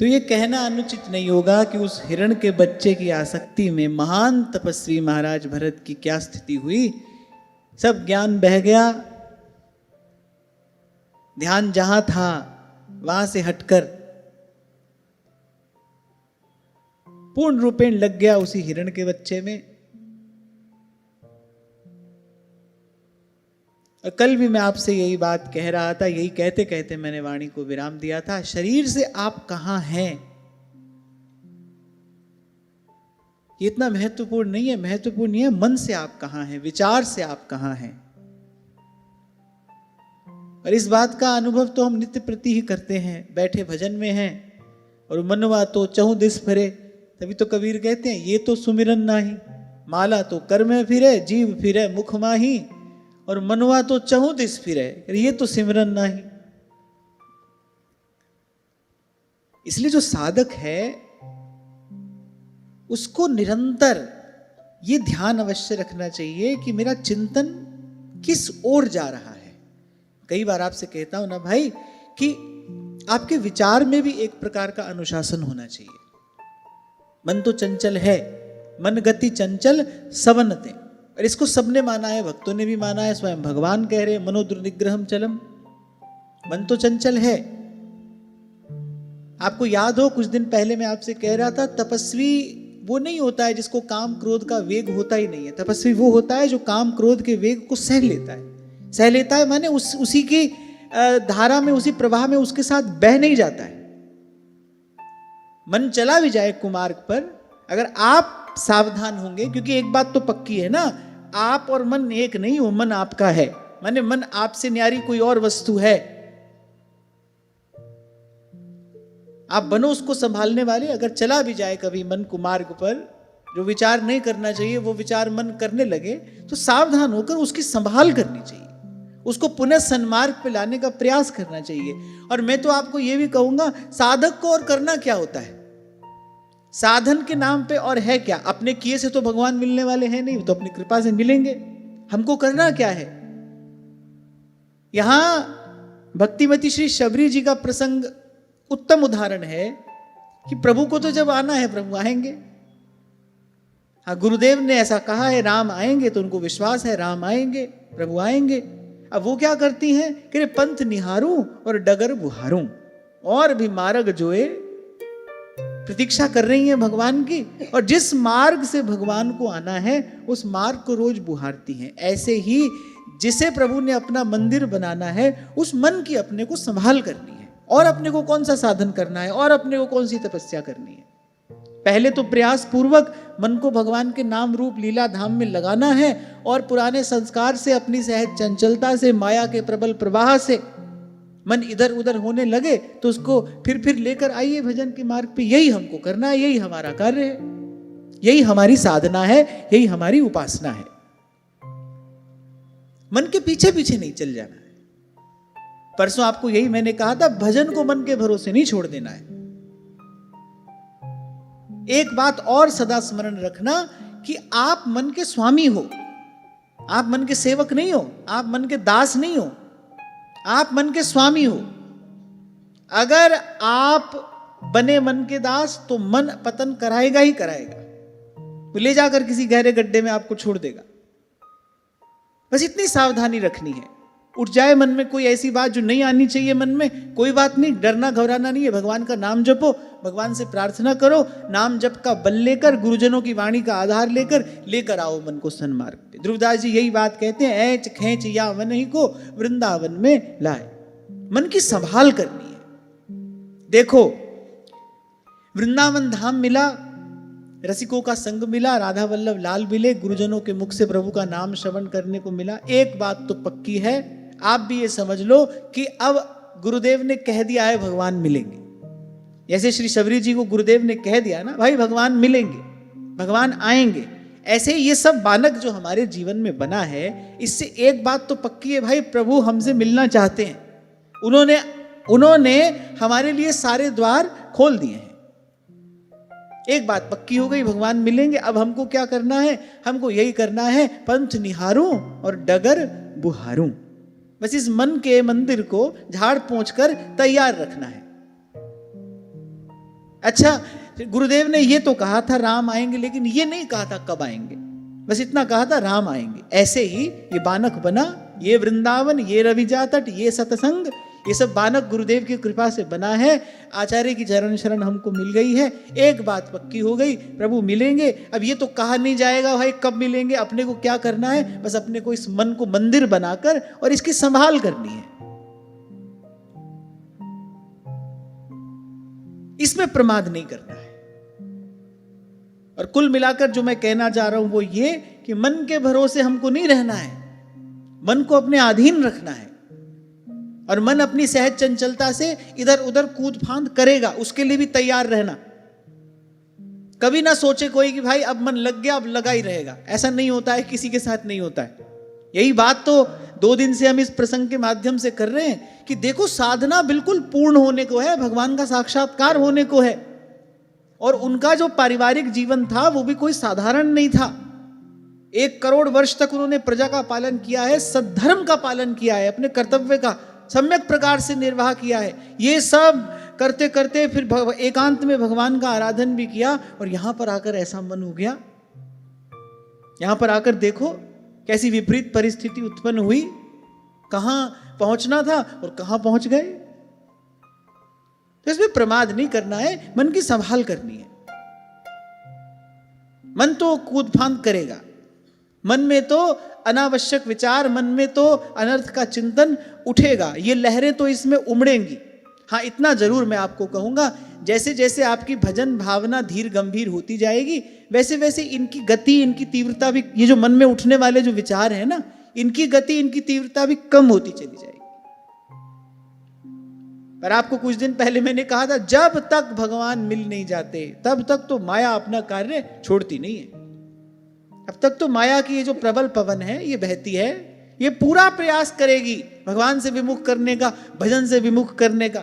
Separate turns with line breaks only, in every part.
तो ये कहना अनुचित नहीं होगा कि उस हिरण के बच्चे की आसक्ति में महान तपस्वी महाराज भरत की क्या स्थिति हुई। सब ज्ञान बह गया, ध्यान जहां था वहां से हटकर पूर्ण रूपेण लग गया उसी हिरण के बच्चे में। और कल भी मैं आपसे यही बात कह रहा था, यही कहते कहते मैंने वाणी को विराम दिया था। शरीर से आप कहां हैं ये इतना महत्वपूर्ण नहीं है। महत्वपूर्ण ये है मन से आप कहां हैं, विचार से आप कहां हैं। और इस बात का अनुभव तो हम नित्य प्रति ही करते हैं। बैठे भजन में हैं और मनवा तो चहु दिस फिरे, तभी तो कबीर कहते हैं ये तो सुमिरन नाही, माला तो कर में फिरे, जीव फिरे मुख माही, और मनवा तो चहु दिस फिरे, ये तो सिमरन नाही। इसलिए जो साधक है उसको निरंतर ये ध्यान अवश्य रखना चाहिए कि मेरा चिंतन किस ओर जा रहा है। कई बार आपसे कहता हूं ना भाई कि आपके विचार में भी एक प्रकार का अनुशासन होना चाहिए। मन तो चंचल है, मन गति चंचल सवनते, और इसको सबने माना है, भक्तों ने भी माना है, स्वयं भगवान कह रहे मनो दुर्निग्रहम चलम। मन तो चंचल है। आपको याद हो कुछ दिन पहले मैं आपसे कह रहा था, तपस्वी वो नहीं होता है जिसको काम क्रोध का वेग होता ही नहीं है। तपस्वी वो होता है जो काम क्रोध के वेग को सह लेता है। सह लेता है माने उसी की धारा में, उसी प्रवाह में उसके साथ बह नहीं जाता है। मन चला भी जाए कुमार्ग पर, अगर आप सावधान होंगे, क्योंकि एक बात तो पक्की है ना, आप और मन एक नहीं हो, मन आपका है। माने मन आपसे न्यारी कोई और वस्तु है। आप बनो उसको संभालने वाले। अगर चला भी जाए कभी मन कुमार्ग पर, जो विचार नहीं करना चाहिए वो विचार मन करने लगे, तो सावधान होकर उसकी संभाल करनी चाहिए, उसको पुनः सन्मार्ग पे लाने का प्रयास करना चाहिए। और मैं तो आपको यह भी कहूंगा, साधक को और करना क्या होता है? साधन के नाम पे और है क्या? अपने किए से तो भगवान मिलने वाले हैं नहीं, तो अपनी कृपा से मिलेंगे। हमको करना क्या है? यहां भक्तिमती श्री शबरी जी का प्रसंग उत्तम उदाहरण है कि प्रभु को तो जब आना है प्रभु आएंगे। हाँ, गुरुदेव ने ऐसा कहा है, राम आएंगे, तो उनको विश्वास है राम आएंगे, प्रभु आएंगे। अब वो क्या करती हैं कि पंथ निहारूं और डगर बुहारूं, और भी मार्ग जोए प्रतीक्षा कर रही हैं भगवान की, और जिस मार्ग से भगवान को आना है उस मार्ग को रोज बुहारती हैं। ऐसे ही जिसे प्रभु ने अपना मंदिर बनाना है, उस मन की अपने को संभाल करनी है। और अपने को कौन सा साधन करना है, और अपने को कौन सी तपस्या करनी है? पहले तो प्रयास पूर्वक मन को भगवान के नाम रूप लीला धाम में लगाना है, और पुराने संस्कार से, अपनी सहज चंचलता से, माया के प्रबल प्रवाह से मन इधर उधर होने लगे तो उसको फिर लेकर आइए भजन के मार्ग पे। यही हमको करना है, यही हमारा कार्य है, यही हमारी साधना है, यही हमारी उपासना है। मन के पीछे पीछे नहीं चल जाना है। परसों आपको यही मैंने कहा था, भजन को मन के भरोसे नहीं छोड़ देना है। एक बात और सदा स्मरण रखना कि आप मन के स्वामी हो, आप मन के सेवक नहीं हो, आप मन के दास नहीं हो, आप मन के स्वामी हो। अगर आप बने मन के दास तो मन पतन कराएगा ही कराएगा, वो ले जाकर किसी गहरे गड्ढे में आपको छोड़ देगा। बस इतनी सावधानी रखनी है। उठ जाए मन में कोई ऐसी बात जो नहीं आनी चाहिए मन में, कोई बात नहीं, डरना घबराना नहीं है। भगवान का नाम जपो, भगवान से प्रार्थना करो, नाम जप का बल लेकर, गुरुजनों की वाणी का आधार लेकर आओ मन को सन्मार्ग पे। ध्रुवदास जी यही बात कहते हैं, ऐच खेच या मन ही को वृंदावन में लाए। मन की संभाल करनी है। देखो, वृंदावन धाम मिला, रसिकों का संग मिला, राधा वल्लभ लाल मिले, गुरुजनों के मुख से प्रभु का नाम श्रवण करने को मिला। एक बात तो पक्की है, आप भी ये समझ लो कि अब गुरुदेव ने कह दिया है भगवान मिलेंगे। जैसे श्री शबरी जी को गुरुदेव ने कह दिया ना, भाई भगवान मिलेंगे, भगवान आएंगे, ऐसे ही ये सब बानक जो हमारे जीवन में बना है, इससे एक बात तो पक्की है, भाई प्रभु हमसे मिलना चाहते हैं। उन्होंने हमारे लिए सारे द्वार खोल दिए हैं। एक बात पक्की हो गई, भगवान मिलेंगे। अब हमको क्या करना है? हमको यही करना है, पंथ निहारूं और डगर बुहारूं। बस इस मन के मंदिर को झाड़ पोंछ कर तैयार रखना है। अच्छा, गुरुदेव ने ये तो कहा था राम आएंगे, लेकिन ये नहीं कहा था कब आएंगे, बस इतना कहा था राम आएंगे। ऐसे ही ये बानक बना, ये वृंदावन, ये रविजा तट, ये सत्संग, ये सब बानक गुरुदेव की कृपा से बना है। आचार्य की चरण शरण हमको मिल गई है। एक बात पक्की हो गई, प्रभु मिलेंगे। अब ये तो कहा नहीं जाएगा भाई कब मिलेंगे, अपने को क्या करना है, बस अपने को इस मन को मंदिर बनाकर और इसकी संभाल करनी है। इसमें प्रमाद नहीं करना है। और कुल मिलाकर जो मैं कहना चाह रहा हूं वो ये कि मन के भरोसे हमको नहीं रहना है, मन को अपने अधीन रखना है। और मन अपनी सहज चंचलता से इधर उधर कूद फांद करेगा, उसके लिए भी तैयार रहना। कभी ना सोचे कोई कि भाई अब मन लग गया अब लगा ही रहेगा, ऐसा नहीं होता है, किसी के साथ नहीं होता है। यही बात तो 2 दिन से हम इस प्रसंग के माध्यम से कर रहे हैं कि देखो साधना बिल्कुल पूर्ण होने को है, भगवान का साक्षात्कार होने को है। और उनका जो पारिवारिक जीवन था वो भी कोई साधारण नहीं था। 1 करोड़ वर्ष तक उन्होंने प्रजा का पालन किया है, सद्धर्म का पालन किया है, अपने कर्तव्य का सम्यक प्रकार से निर्वाह किया है। ये सब करते करते फिर एकांत में भगवान का आराधन भी किया। और यहां पर आकर ऐसा मन हो गया, यहां पर आकर देखो कैसी विपरीत परिस्थिति उत्पन्न हुई, कहां पहुंचना था और कहां पहुंच गए। तो इसमें प्रमाद नहीं करना है, मन की संभाल करनी है। मन तो कूद फांद करेगा, मन में तो अनावश्यक विचार, मन में तो अनर्थ का चिंतन उठेगा, ये लहरें तो इसमें उमड़ेंगी। हाँ, इतना जरूर मैं आपको कहूंगा, जैसे जैसे आपकी भजन भावना धीर गंभीर होती जाएगी वैसे वैसे इनकी गति, इनकी तीव्रता भी, ये जो मन में उठने वाले जो विचार है ना, इनकी गति, इनकी तीव्रता भी कम होती चली जाएगी। पर आपको कुछ दिन पहले मैंने कहा था, जब तक भगवान मिल नहीं जाते तब तक तो माया अपना कार्य छोड़ती नहीं है। अब तक तो माया की ये जो प्रबल पवन है ये बहती है, ये पूरा प्रयास करेगी भगवान से विमुख करने का, भजन से विमुख करने का,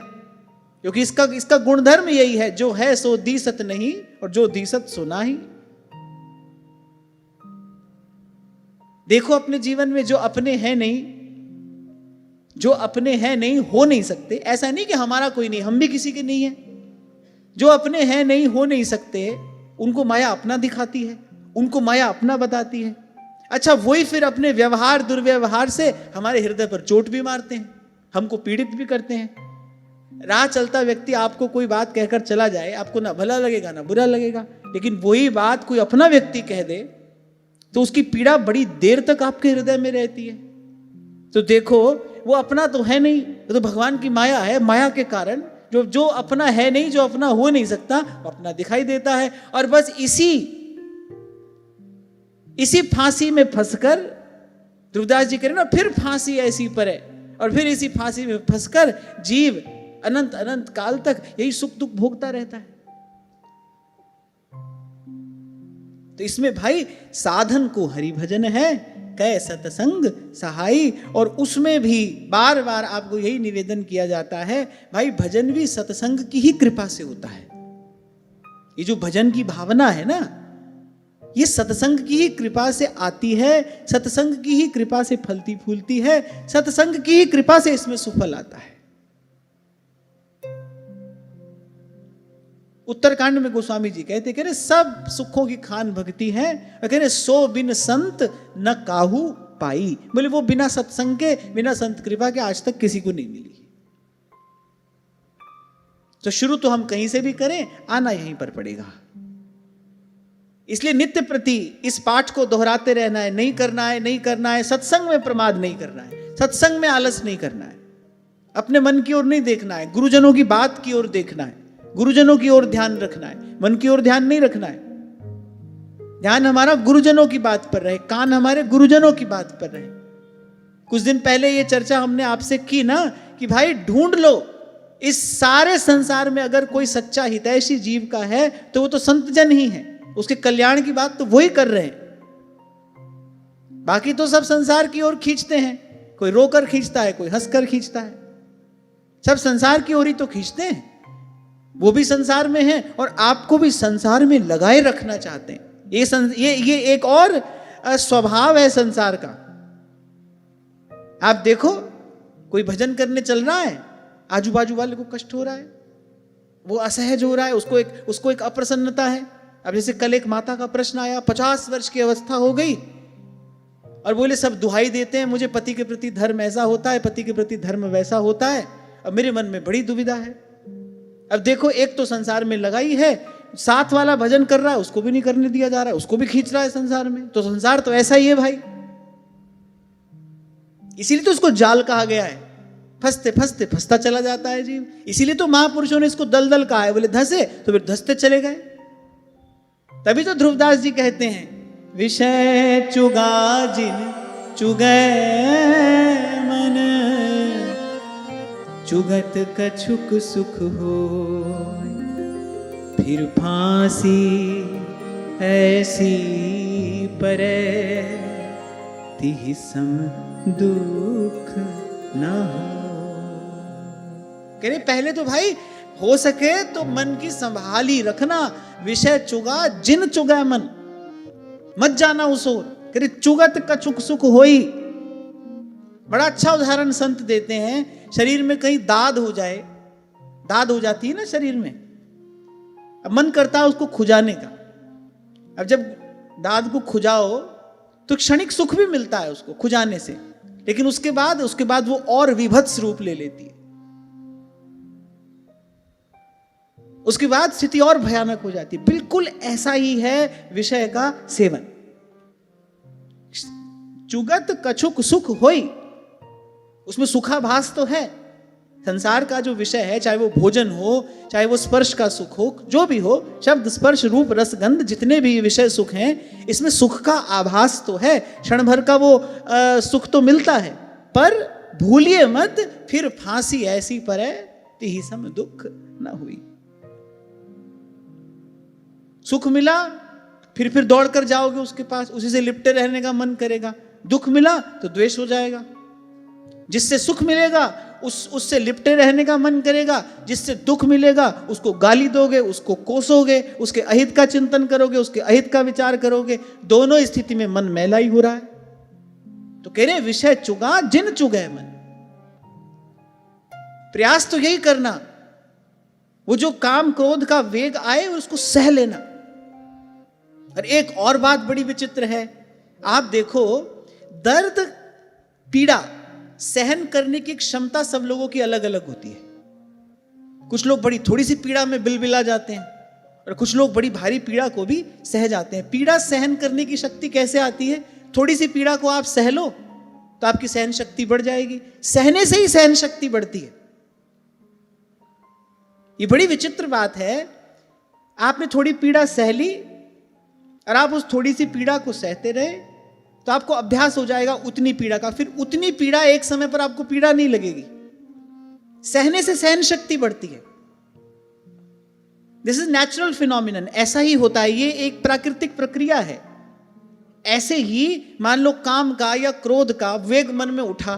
क्योंकि इसका गुणधर्म यही है, जो है सो दीसत नहीं और जो दीसत सो नाही। देखो अपने जीवन में जो अपने हैं नहीं, जो अपने हैं नहीं हो नहीं सकते, ऐसा नहीं कि हमारा कोई नहीं, हम भी किसी के नहीं है। जो अपने हैं नहीं हो नहीं सकते उनको माया अपना दिखाती है, उनको माया अपना बताती है। अच्छा, वही फिर अपने व्यवहार दुर्व्यवहार से हमारे हृदय पर चोट भी मारते हैं, हमको पीड़ित भी करते हैं। राह चलता व्यक्ति आपको कोई बात कहकर चला जाए, आपको ना भला लगेगा ना बुरा लगेगा, लेकिन वही बात कोई अपना व्यक्ति कह दे तो उसकी पीड़ा बड़ी देर तक आपके हृदय में रहती है। तो देखो वो अपना तो है नहीं, तो भगवान की माया है। माया के कारण जो अपना है नहीं, जो अपना हो नहीं सकता, वो अपना दिखाई देता है। और बस इसी फांसी में फंसकर, ध्रुवदास जी कह रहे ना, फिर फांसी ऐसी पर है, और फिर इसी फांसी में फंसकर जीव अनंत अनंत काल तक यही सुख दुख भोगता रहता है। तो इसमें भाई साधन को हरि भजन है, कै सतसंग सहाई। और उसमें भी बार बार आपको यही निवेदन किया जाता है, भाई भजन भी सतसंग की ही कृपा से होता है। ये जो भजन की भावना है ना, ये सत्संग की ही कृपा से आती है, सत्संग की ही कृपा से फलती फूलती है, सत्संग की ही कृपा से इसमें सुफल आता है। उत्तरकांड में गोस्वामी जी कहते, कह रहे सब सुखों की खान भक्ति है, कह रहे सो बिन संत न काहू पाई। बोले वो बिना सत्संग के, बिना संत कृपा के आज तक किसी को नहीं मिली। तो शुरू तो हम कहीं से भी करें, आना यहीं पर पड़ेगा। इसलिए नित्य प्रति इस पाठ को दोहराते रहना है, नहीं करना है, नहीं करना है। सत्संग में प्रमाद नहीं करना है, सत्संग में आलस नहीं करना है, अपने मन की ओर नहीं देखना है, गुरुजनों की बात की ओर देखना है, गुरुजनों की ओर ध्यान रखना है, मन की ओर ध्यान नहीं रखना है। ध्यान हमारा गुरुजनों की बात पर रहे, कान हमारे गुरुजनों की बात पर रहे। कुछ दिन पहले ये चर्चा हमने आपसे की ना कि भाई ढूंढ लो, इस सारे संसार में अगर कोई सच्चा हितैषी जीव का है तो वो तो संत जन ही है, उसके कल्याण की बात तो वही कर रहे हैं। बाकी तो सब संसार की ओर खींचते हैं, कोई रोकर खींचता है, कोई हंसकर खींचता है, सब संसार की ओर ही तो खींचते हैं। वो भी संसार में है और आपको भी संसार में लगाए रखना चाहते हैं। ये एक और स्वभाव है संसार का। आप देखो, कोई भजन करने चल रहा है, आजू बाजू वाले को कष्ट हो रहा है, वो असहज हो रहा है, उसको एक अप्रसन्नता है। अब जैसे कल एक माता का प्रश्न आया, 50 वर्ष की अवस्था हो गई और बोले सब दुहाई देते हैं, मुझे पति के प्रति धर्म ऐसा होता है, पति के प्रति धर्म वैसा होता है। अब मेरे मन में बड़ी दुविधा है। अब देखो, एक तो संसार में लगाई है, साथ वाला भजन कर रहा है, उसको भी नहीं करने दिया जा रहा है, उसको भी खींच रहा है संसार में। तो संसार तो ऐसा ही है भाई, इसीलिए तो उसको जाल कहा गया है। फंसते फंसते फंसता चला जाता है जीव। इसीलिए तो महापुरुषों ने इसको दलदल कहा है। बोले धसे तो फिर धसते चले गए। तभी तो ध्रुवदास जी कहते हैं, विषय चुगा जिन चुगै मन, चुगत कछुक सुख हो, फिर फांसी ऐसी परे, तिहि सम दुख न हो। कह रहे पहले तो भाई हो सके तो मन की संभाली रखना। विषय चुगा जिन चुगा मन, मत जाना उस ओर। कह रहे चुगत कछुक सुख होई। बड़ा अच्छा उदाहरण संत देते हैं। शरीर में कहीं दाद हो जाए, दाद हो जाती है ना शरीर में, अब मन करता है उसको खुजाने का। अब जब दाद को खुजाओ तो क्षणिक सुख भी मिलता है उसको खुजाने से, लेकिन उसके बाद वो और विभत्स रूप ले लेती है। उसके बाद स्थिति और भयानक हो जाती है। बिल्कुल ऐसा ही है विषय का सेवन। चुगत कछुक सुख होई, उसमें सुखाभास तो है। संसार का जो विषय है, चाहे वो भोजन हो, चाहे वो स्पर्श का सुख हो, जो भी हो, शब्द स्पर्श रूप रस गंध, जितने भी विषय सुख हैं, इसमें सुख का आभास तो है। क्षण भर का वो सुख तो मिलता है, पर भूलिए मत फिर फांसी ऐसी परे, तिहि सम दुख न हुई। सुख मिला फिर दौड़ कर जाओगे उसके पास, उसी से लिपटे रहने का मन करेगा। दुख मिला तो द्वेष हो जाएगा। जिससे सुख मिलेगा उससे लिपटे रहने का मन करेगा, जिससे दुख मिलेगा उसको गाली दोगे, उसको कोसोगे, उसके अहित का चिंतन करोगे, उसके अहित का विचार करोगे। दोनों स्थिति में मन मैला ही हो रहा है। तो कह रहे विषय चुगा जिन चुगे मन। प्रयास तो यही करना, वो जो काम क्रोध का वेग आए उसको सह लेना। और एक और बात बड़ी विचित्र है, आप देखो, दर्द पीड़ा सहन करने की क्षमता सब लोगों की अलग अलग होती है। कुछ लोग बड़ी थोड़ी सी पीड़ा में बिलबिला जाते हैं और कुछ लोग बड़ी भारी पीड़ा को भी सह जाते हैं। पीड़ा सहन करने की शक्ति कैसे आती है? थोड़ी सी पीड़ा को आप सह लो तो आपकी सहन शक्ति बढ़ जाएगी। सहने से ही सहन शक्ति बढ़ती है। ये बड़ी विचित्र बात है। आपने थोड़ी पीड़ा सह ली और आप उस थोड़ी सी पीड़ा को सहते रहे तो आपको अभ्यास हो जाएगा उतनी पीड़ा का। फिर उतनी पीड़ा एक समय पर आपको पीड़ा नहीं लगेगी। सहने से सहन शक्ति बढ़ती है। This is natural phenomenon. ऐसा ही होता है, ये एक प्राकृतिक प्रक्रिया है। ऐसे ही मान लो काम का या क्रोध का वेग मन में उठा,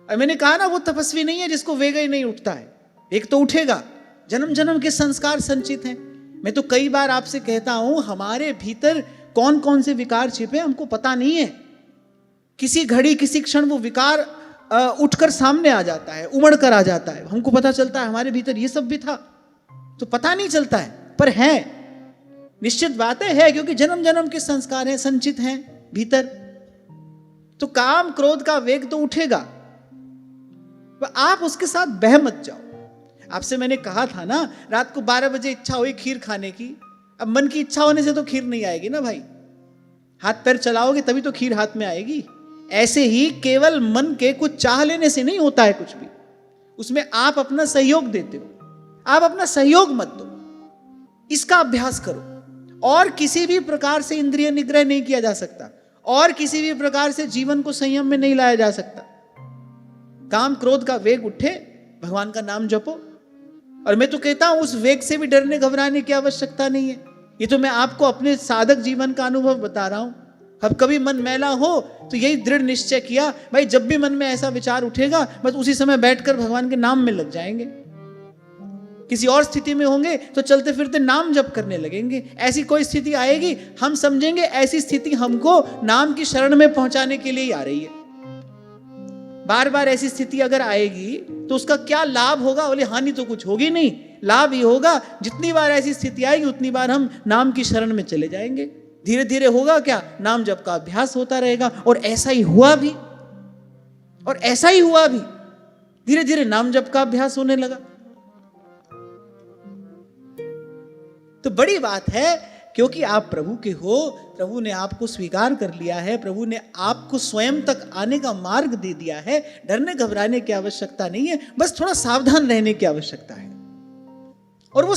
और मैंने कहा ना वो तपस्वी नहीं है जिसको वेग ही नहीं उठता है। वेग तो उठेगा, जन्म जन्म के संस्कार संचित हैं। मैं तो कई बार आपसे कहता हूं, हमारे भीतर कौन कौन से विकार छिपे हमको पता नहीं है। किसी घड़ी किसी क्षण वो विकार उठकर सामने आ जाता है, उमड़ कर आ जाता है। हमको पता चलता है हमारे भीतर ये सब भी था, तो पता नहीं चलता है, पर है, निश्चित बात है, क्योंकि जन्म जन्म के संस्कार हैं, संचित हैं भीतर। तो काम क्रोध का वेग तो उठेगा, पर आप उसके साथ बह मत जाओ। आपसे मैंने कहा था ना, रात को 12 बजे इच्छा हुई खीर खाने की। अब मन की इच्छा होने से तो खीर नहीं आएगी ना भाई, हाथ पैर चलाओगे तभी तो खीर हाथ में आएगी। ऐसे ही केवल मन के कुछ चाह लेने से नहीं होता है कुछ भी। उसमें आप अपना सहयोग देते हो, आप अपना सहयोग मत दो। इसका अभ्यास करो। और किसी भी प्रकार से इंद्रिय निग्रह नहीं किया जा सकता, और किसी भी प्रकार से जीवन को संयम में नहीं लाया जा सकता। काम क्रोध का वेग उठे, भगवान का नाम जपो। और मैं तो कहता हूं उस वेग से भी डरने घबराने की आवश्यकता नहीं है। ये तो मैं आपको अपने साधक जीवन का अनुभव बता रहा हूं। अब कभी मन मैला हो तो यही दृढ़ निश्चय किया, भाई जब भी मन में ऐसा विचार उठेगा बस उसी समय बैठकर भगवान के नाम में लग जाएंगे। किसी और स्थिति में होंगे तो चलते फिरते नाम जप करने लगेंगे। ऐसी कोई स्थिति आएगी, हम समझेंगे ऐसी स्थिति हमको नाम की शरण में पहुंचाने के लिए ही आ रही है। बार बार ऐसी स्थिति अगर आएगी तो उसका क्या लाभ होगा? बोले हानि तो कुछ होगी नहीं, लाभ ही होगा, जितनी बार ऐसी स्थिति आएगी उतनी बार हम नाम की शरण में चले जाएंगे। धीरे धीरे होगा क्या, नाम जप का अभ्यास होता रहेगा। और ऐसा ही हुआ भी, और ऐसा ही हुआ भी, धीरे धीरे नाम जप का अभ्यास होने लगा। तो बड़ी बात है, क्योंकि आप प्रभु के हो, प्रभु ने आपको स्वीकार कर लिया है, प्रभु ने आपको स्वयं तक आने का मार्ग दे दिया है। डरने घबराने की आवश्यकता नहीं है, बस थोड़ा सावधान रहने की आवश्यकता है। और वो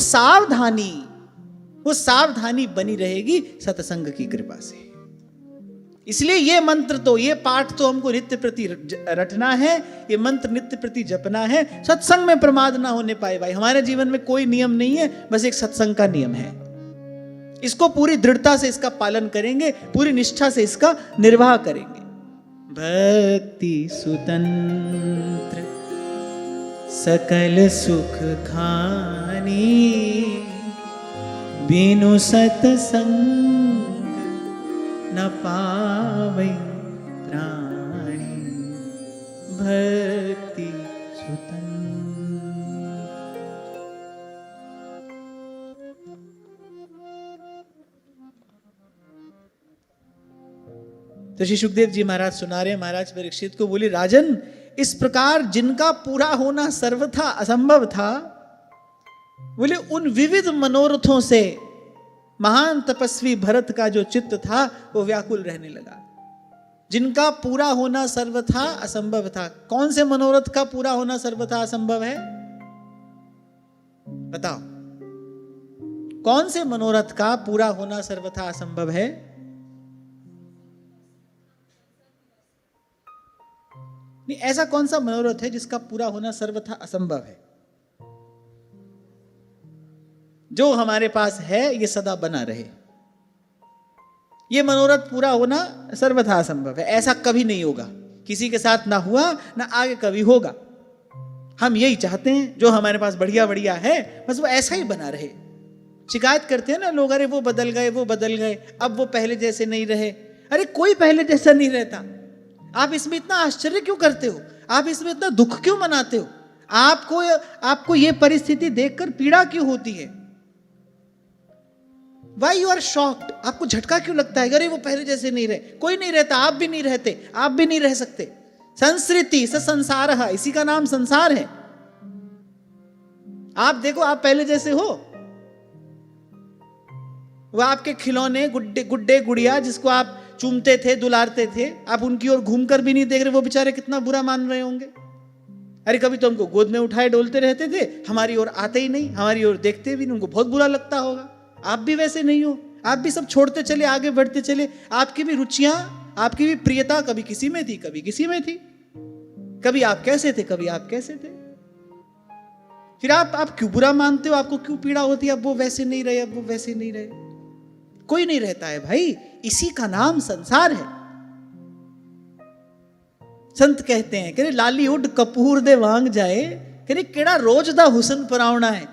सावधानी बनी रहेगी सत्संग की कृपा से। इसलिए ये मंत्र तो, ये पाठ तो हमको नित्य प्रति रटना है, ये मंत्र नित्य प्रति जपना है। सत्संग में प्रमाद ना होने पाए भाई। हमारे जीवन में कोई नियम नहीं है, बस एक सत्संग का नियम है। इसको पूरी दृढ़ता से इसका पालन करेंगे, पूरी निष्ठा से इसका निर्वाह करेंगे। भक्ति सुतंत्र सकल सुख खानी, बिनु सत्संग न पावै प्राणी। भक्ति सुतंत्र। तो श्री सुखदेव जी महाराज सुना रहे, महाराज परीक्षित को बोले, राजन, इस प्रकार जिनका पूरा होना सर्वथा असंभव था, बोले उन विविध मनोरथों से महान तपस्वी भरत का जो चित्त था वो व्याकुल रहने लगा। जिनका पूरा होना सर्वथा असंभव था। कौन से मनोरथ का पूरा होना सर्वथा असंभव है, बताओ? कौन से मनोरथ का पूरा होना सर्वथा असंभव है? नहीं, ऐसा कौन सा मनोरथ है जिसका पूरा होना सर्वथा असंभव है? जो हमारे पास है ये सदा बना रहे, ये मनोरथ पूरा होना सर्वथा असंभव है। ऐसा कभी नहीं होगा, किसी के साथ ना हुआ ना आगे कभी होगा। हम यही चाहते हैं, जो हमारे पास बढ़िया बढ़िया है बस वो ऐसा ही बना रहे। शिकायत करते हैं ना लोग, अरे वो बदल गए, वो बदल गए, अब वो पहले जैसे नहीं रहे। अरे कोई पहले जैसा नहीं रहता। आप इसमें इतना आश्चर्य क्यों करते हो? आप इसमें इतना दुख क्यों मनाते हो? आपको ये परिस्थिति देखकर पीड़ा क्यों होती है? Why you are shocked? आपको झटका क्यों लगता है? अरे वो पहले जैसे नहीं रहे। कोई नहीं रहता, आप भी नहीं रहते, आप भी नहीं रह सकते। संस्कृति स संसार है, इसी का नाम संसार है। आप देखो, आप पहले जैसे हो। वो आपके खिलौने गुड्डे गुड़िया जिसको आप चूमते थे, दुलारते थे, आप उनकी ओर घूमकर भी नहीं देख रहे, वो बेचारे कितना बुरा मान रहे होंगे। अरे कभी तो हमको गोद में उठाए डोलते रहते थे, हमारी ओर आते ही नहीं, हमारी ओर देखते भी नहीं, उनको बहुत बुरा लगता होगा। आप भी वैसे नहीं हो, आप भी सब छोड़ते चले, आगे बढ़ते चले। आपकी भी रुचियां, आपकी भी प्रियता कभी किसी में थी, कभी किसी में थी। कभी आप कैसे थे, कभी आप कैसे थे। फिर आप क्यों बुरा मानते हो? आपको क्यों पीड़ा होती है? अब वो वैसे नहीं रहे, अब वो वैसे नहीं रहे। कोई नहीं रहता है भाई, इसी का नाम संसार है। संत कहते हैं, कह रहे लाली उड कपूर दे वांग जाए, कह रहे केड़ा रोज दा हुसन परावना है।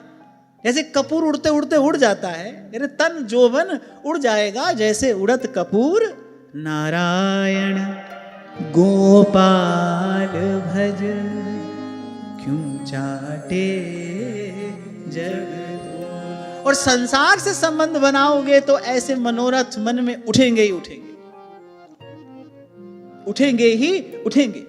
जैसे कपूर उड़ते उड़ते उड़ जाता है, कह रहे तन जोवन उड़ जाएगा जैसे उड़त कपूर। नारायण गोपाल भज, क्यों चाटे जग। और संसार से संबंध बनाओगे तो ऐसे मनोरथ मन में उठेंगे ही उठेंगे, उठेंगे ही उठेंगे।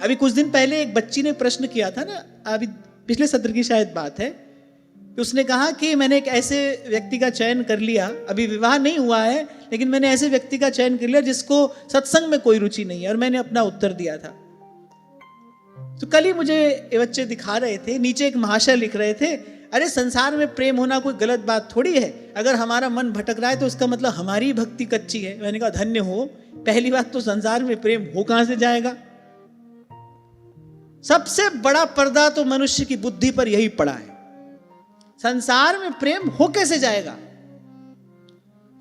अभी कुछ दिन पहले एक बच्ची ने प्रश्न किया था ना, अभी पिछले सत्र की शायद बात है, कि उसने कहा कि मैंने एक ऐसे व्यक्ति का चयन कर लिया, अभी विवाह नहीं हुआ है, लेकिन मैंने ऐसे व्यक्ति का चयन कर लिया जिसको सत्संग में कोई रुचि नहीं है। और मैंने अपना उत्तर दिया था। तो कल ही मुझे ये बच्चे दिखा रहे थे, नीचे एक महाशय लिख रहे थे, अरे संसार में प्रेम होना कोई गलत बात थोड़ी है। अगर हमारा मन भटक रहा है तो इसका मतलब हमारी भक्ति कच्ची है। मैंने कहा धन्य हो, पहली बात तो संसार में प्रेम हो कहां से जाएगा। सबसे बड़ा पर्दा तो मनुष्य की बुद्धि पर यही पड़ा है। संसार में प्रेम हो कैसे जाएगा?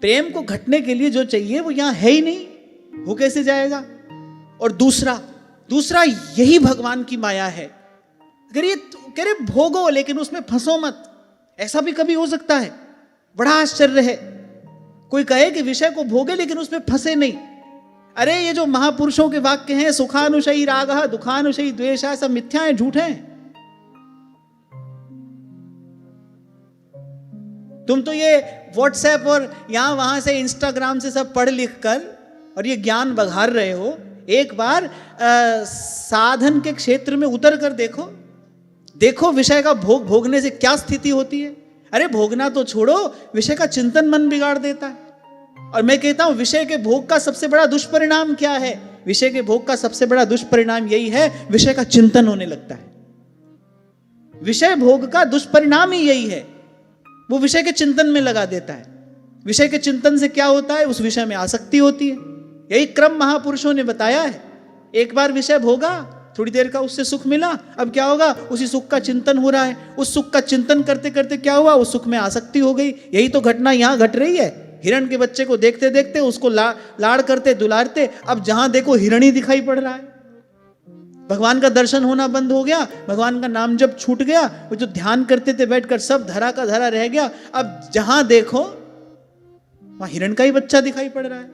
प्रेम को घटने के लिए जो चाहिए वो यहां है ही नहीं, हो कैसे जाएगा? और दूसरा यही भगवान की माया है। अगर ये कह रहे भोगो लेकिन उसमें फंसो मत, ऐसा भी कभी हो सकता है। बड़ा आश्चर्य है, कोई कहे कि विषय को भोगे लेकिन उसमें फंसे नहीं। अरे ये जो महापुरुषों के वाक्य हैं, सुखानुशयी रागः दुखानुशयी द्वेषः, सब मिथ्या है, झूठ है। तुम तो ये व्हाट्सएप और यहाँ वहाँ से इंस्टाग्राम से सब पढ़ लिख कर और ये ज्ञान बघार रहे हो। एक बार साधन के क्षेत्र में उतर कर देखो, देखो विषय का भोग भोगने से क्या स्थिति होती है। अरे भोगना तो छोड़ो, विषय का चिंतन मन बिगाड़ देता है। और मैं कहता हूं विषय के भोग का सबसे बड़ा दुष्परिणाम क्या है? विषय के भोग का सबसे बड़ा दुष्परिणाम यही है, विषय का चिंतन होने लगता है। विषय भोग का दुष्परिणाम ही यही है, वो विषय के चिंतन में लगा देता है। विषय के चिंतन से क्या होता है? उस विषय में आसक्ति होती है। यही क्रम महापुरुषों ने बताया है। एक बार विषय भोगा, थोड़ी देर का उससे सुख मिला, अब क्या होगा? उसी सुख का चिंतन हो रहा है। उस सुख का चिंतन करते करते क्या हुआ? उस सुख में आसक्ति हो गई। यही तो घटना यहां घट रही है। हिरण के बच्चे को देखते देखते उसको लाड़ करते दुलारते, अब जहां देखो हिरण ही दिखाई पड़ रहा है। भगवान का दर्शन होना बंद हो गया, भगवान का नाम जब छूट गया, वो जो ध्यान करते थे बैठकर सब धरा का धरा रह गया। अब जहां देखो वहां हिरण का ही बच्चा दिखाई पड़ रहा है।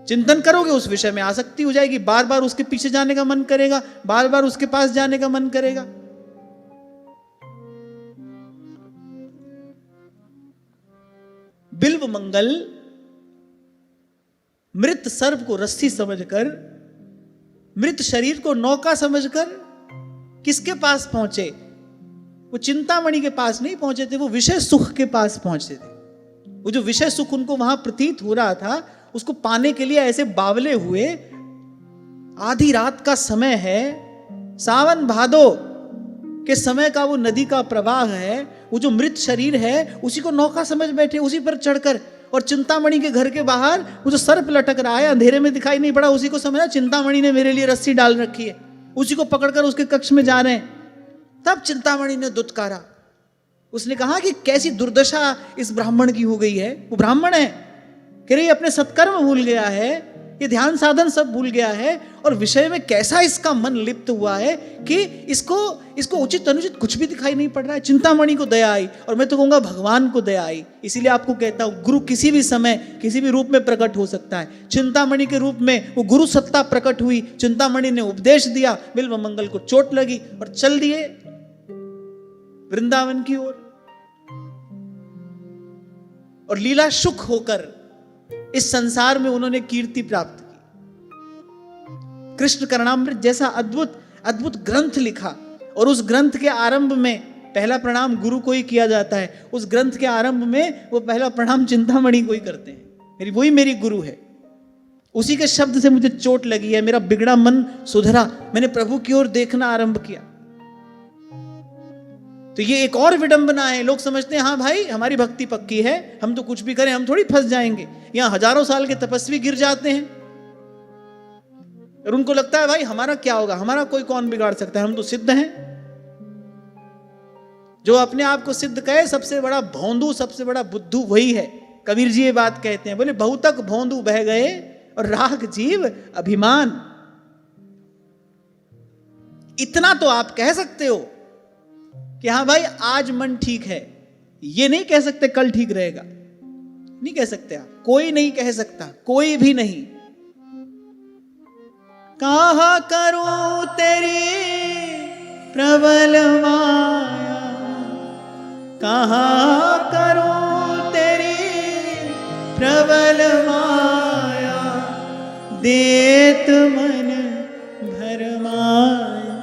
चिंतन करोगे उस विषय में आसक्ति हो जाएगी, बार बार उसके पीछे जाने का मन करेगा, बार बार उसके पास जाने का मन करेगा। बिल्व मंगल मृत सर्प को रस्सी समझकर, मृत शरीर को नौका समझकर किसके पास पहुंचे? वो चिंतामणि के पास नहीं पहुंचे थे, वो विषय सुख के पास पहुंचे थे। वो जो विषय सुख उनको वहां प्रतीत हो रहा था, उसको पाने के लिए ऐसे बावले हुए। आधी रात का समय है, सावन भादो के समय का वो नदी का प्रवाह है। वो जो मृत शरीर है उसी को नौका समझ बैठे, उसी पर चढ़कर। और चिंतामणि के घर के बाहर वो जो सर्प लटक रहा है, अंधेरे में दिखाई नहीं पड़ा, उसी को समझा चिंतामणि ने मेरे लिए रस्सी डाल रखी है, उसी को पकड़कर उसके कक्ष में जा रहे हैं। तब चिंतामणि ने दुत्कारा, उसने कहा कि कैसी दुर्दशा इस ब्राह्मण की हो गई है। वो ब्राह्मण है, कह रही अपने सत्कर्म भूल गया है, ये ध्यान साधन सब भूल गया है, और विषय में कैसा इसका मन लिप्त हुआ है कि इसको उचित अनुचित कुछ भी दिखाई नहीं पड़ रहा है। चिंतामणि को दया आई, और मैं तो कहूंगा भगवान को दया आई। इसीलिए आपको कहता हूं गुरु किसी भी समय किसी भी रूप में प्रकट हो सकता है। चिंतामणि के रूप में वो गुरु सत्ता प्रकट हुई। चिंतामणि ने उपदेश दिया, बिल्व मंगल को चोट लगी और चल दिए वृंदावन की ओर। और लीला सुख होकर इस संसार में उन्होंने कीर्ति प्राप्त की। कृष्ण करणामृत जैसा अद्भुत अद्भुत ग्रंथ लिखा, और उस ग्रंथ के आरंभ में पहला प्रणाम गुरु को ही किया जाता है। उस ग्रंथ के आरंभ में वो पहला प्रणाम चिंतामणि को ही करते हैं। वही मेरी गुरु है, उसी के शब्द से मुझे चोट लगी है, मेरा बिगड़ा मन सुधरा, मैंने प्रभु की ओर देखना आरंभ किया। तो ये एक और विडंबना है। लोग समझते हैं हाँ भाई हमारी भक्ति पक्की है, हम तो कुछ भी करें हम थोड़ी फंस जाएंगे। यहां हजारों साल के तपस्वी गिर जाते हैं और उनको लगता है भाई हमारा क्या होगा, हमारा कोई कौन बिगाड़ सकता है, हम तो सिद्ध हैं। जो अपने आप को सिद्ध कहे सबसे बड़ा भौंदू, सबसे बड़ा बुद्धू वही है। कबीर जी ये बात कहते हैं, बोले बहुतक भौंदू बह गए और राख जीव अभिमान। इतना तो आप कह सकते हो कि हाँ भाई आज मन ठीक है, ये नहीं कह सकते कल ठीक रहेगा, नहीं कह सकते आप, कोई नहीं कह सकता, कोई भी नहीं। कहा करूं तेरी प्रबल माया, कहा करूं तेरी प्रबल माया, देत मन भरमाया,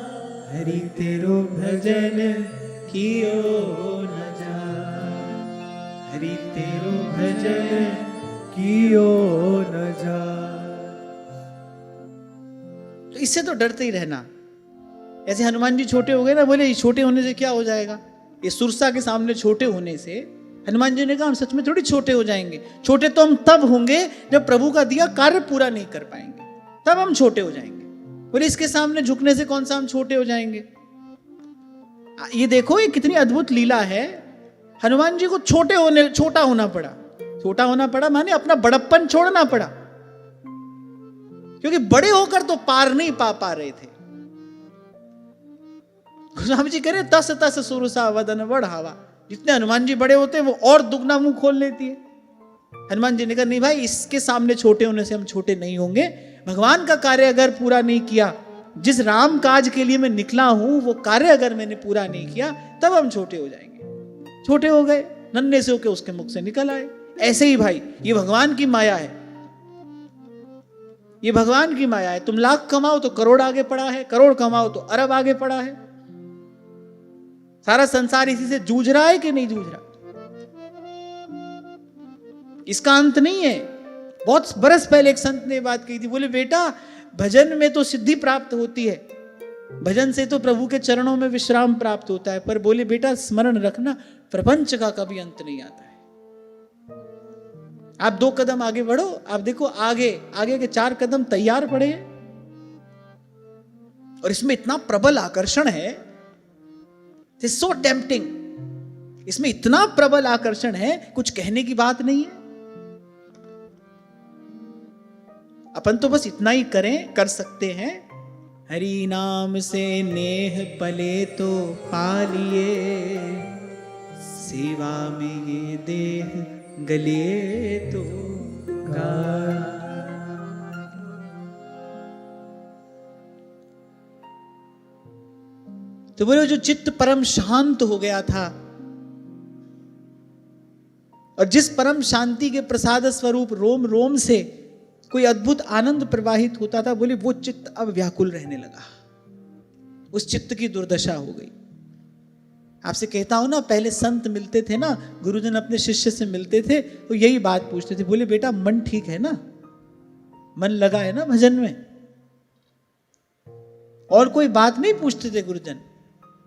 हरि तेरो भजन कियो न जा, हरि तेरो भजन कियो न जा। तो इससे तो डरते ही रहना। ऐसे हनुमान जी छोटे हो गए ना, बोले छोटे होने से क्या हो जाएगा, ये सुरसा के सामने छोटे होने से। हनुमान जी ने कहा हम सच में थोड़ी छोटे हो जाएंगे, छोटे तो हम तब होंगे जब प्रभु का दिया कार्य पूरा नहीं कर पाएंगे, तब हम छोटे हो जाएंगे। बोले इसके सामने झुकने से कौन सा हम छोटे हो जाएंगे। ये देखो ये कितनी अद्भुत लीला है। हनुमान जी को छोटा होना पड़ा। छोटा होना पड़ा माने अपना बड़प्पन छोड़ना पड़ा, क्योंकि बड़े होकर तो पार नहीं पा रहे थे। गोस्वामी जी कह रहे तस तस सुरसा वदन बढ़ावा। जितने हनुमान जी बड़े होते हैं वो और दुगना मुंह खोल लेती है। हनुमान जी ने कहा नहीं भाई इसके सामने छोटे होने से हम छोटे नहीं होंगे। भगवान का कार्य अगर पूरा नहीं किया, जिस राम काज के लिए मैं निकला हूं वो कार्य अगर मैंने पूरा नहीं किया, तब हम छोटे हो जाएंगे। छोटे हो गए, नन्हे से होके उसके मुख से निकल आए। ऐसे ही भाई ये भगवान की माया है, ये भगवान की माया है। तुम लाख कमाओ तो करोड़ आगे पड़ा है, करोड़ कमाओ तो अरब आगे पड़ा है। सारा संसार इसी से जूझ रहा है कि नहीं जूझ रहा? इसका अंत नहीं है। बहुत बरस पहले एक संत ने बात कही थी, बोले बेटा भजन में तो सिद्धि प्राप्त होती है, भजन से तो प्रभु के चरणों में विश्राम प्राप्त होता है, पर बोले बेटा स्मरण रखना प्रपंच का कभी अंत नहीं आता है। आप 2 कदम आगे बढ़ो, आप देखो आगे आगे के 4 कदम तैयार पड़े हैं। और इसमें इतना प्रबल आकर्षण है, सो टेम्पटिंग, इसमें इतना प्रबल आकर्षण है, कुछ कहने की बात नहीं है। अपन तो बस इतना ही करें, कर सकते हैं, हरि नाम से नेह पले तो पालिए, सेवा में ये देह गले तो गा। तो बोले जो चित्त परम शांत हो गया था और जिस परम शांति के प्रसाद स्वरूप रोम रोम से कोई अद्भुत आनंद प्रवाहित होता था, बोले वो चित्त अब व्याकुल रहने लगा। उस चित्त की दुर्दशा हो गई। आपसे कहता हूं ना, पहले संत मिलते थे ना, गुरुजन अपने शिष्य से मिलते थे तो यही बात पूछते थे, बोले बेटा मन ठीक है ना, मन लगा है ना भजन में? और कोई बात नहीं पूछते थे गुरुजन,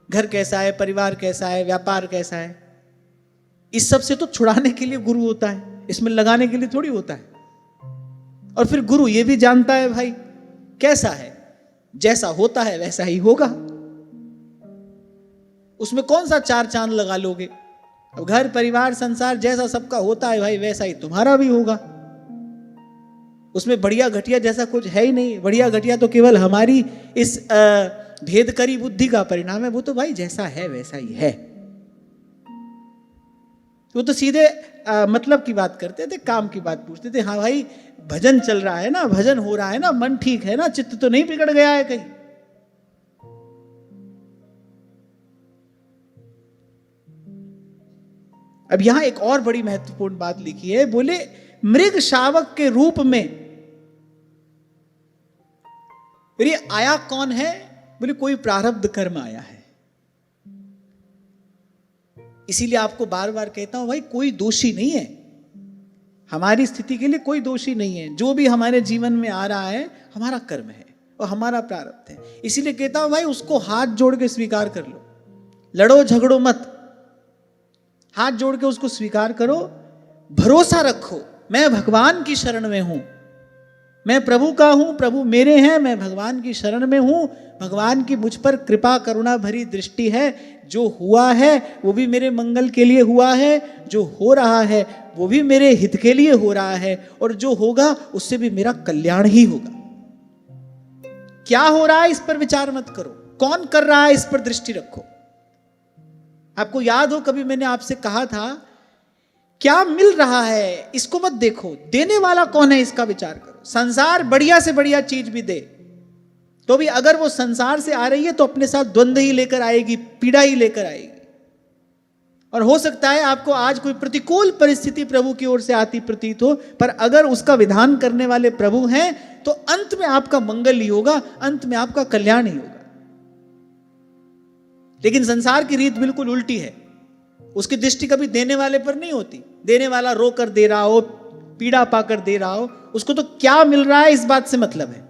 घर कैसा है, परिवार कैसा है, व्यापार कैसा है। इस सब से तो छुड़ाने के लिए गुरु होता है, इसमें लगाने के लिए थोड़ी होता है। और फिर गुरु ये भी जानता है भाई कैसा है, जैसा होता है वैसा ही होगा, उसमें कौन सा 4 चांद लगा लोगे। अब घर परिवार संसार जैसा सबका होता है भाई, वैसा ही तुम्हारा भी होगा। उसमें बढ़िया घटिया जैसा कुछ है ही नहीं। बढ़िया घटिया तो केवल हमारी इस भेदकरी बुद्धि का परिणाम है। वो तो भाई जैसा है वैसा ही है। वो तो सीधे मतलब की बात करते थे, काम की बात पूछते थे। हाँ भाई भजन चल रहा है ना, भजन हो रहा है ना, मन ठीक है ना, चित्त तो नहीं बिगड़ गया है कहीं। अब यहां एक और बड़ी महत्वपूर्ण बात लिखी है, बोले मृग शावक के रूप में। फिर ये आया कौन है? बोले कोई प्रारब्ध कर्म आया है। इसीलिए आपको बार बार कहता हूं भाई, कोई दोषी नहीं है हमारी स्थिति के लिए, कोई दोषी नहीं है। जो भी हमारे जीवन में आ रहा है हमारा कर्म है और हमारा प्रारब्ध है। इसीलिए कहता हूं भाई, उसको हाथ जोड़ के स्वीकार कर लो, लड़ो झगड़ो मत, हाथ जोड़ के उसको स्वीकार करो। भरोसा रखो, मैं भगवान की शरण में हूं, मैं प्रभु का हूं, प्रभु मेरे हैं, मैं भगवान की शरण में हूं। भगवान की मुझ पर कृपा करुणा भरी दृष्टि है। जो हुआ है वो भी मेरे मंगल के लिए हुआ है, जो हो रहा है वो भी मेरे हित के लिए हो रहा है, और जो होगा उससे भी मेरा कल्याण ही होगा। क्या हो रहा है इस पर विचार मत करो, कौन कर रहा है इस पर दृष्टि रखो। आपको याद हो कभी मैंने आपसे कहा था, क्या मिल रहा है इसको मत देखो, देने वाला कौन है इसका विचार करो। संसार बढ़िया से बढ़िया चीज भी दे तो भी अगर वो संसार से आ रही है तो अपने साथ द्वंद्व ही लेकर आएगी, पीड़ा ही लेकर आएगी। और हो सकता है आपको आज कोई प्रतिकूल परिस्थिति प्रभु की ओर से आती प्रतीत हो, पर अगर उसका विधान करने वाले प्रभु हैं तो अंत में आपका मंगल ही होगा, अंत में आपका कल्याण ही होगा। लेकिन संसार की रीत बिल्कुल उल्टी है, उसकी दृष्टि कभी देने वाले पर नहीं होती। देने वाला रो कर दे रहा हो, पीड़ा पाकर दे रहा हो, उसको तो क्या मिल रहा है इस बात से मतलब है।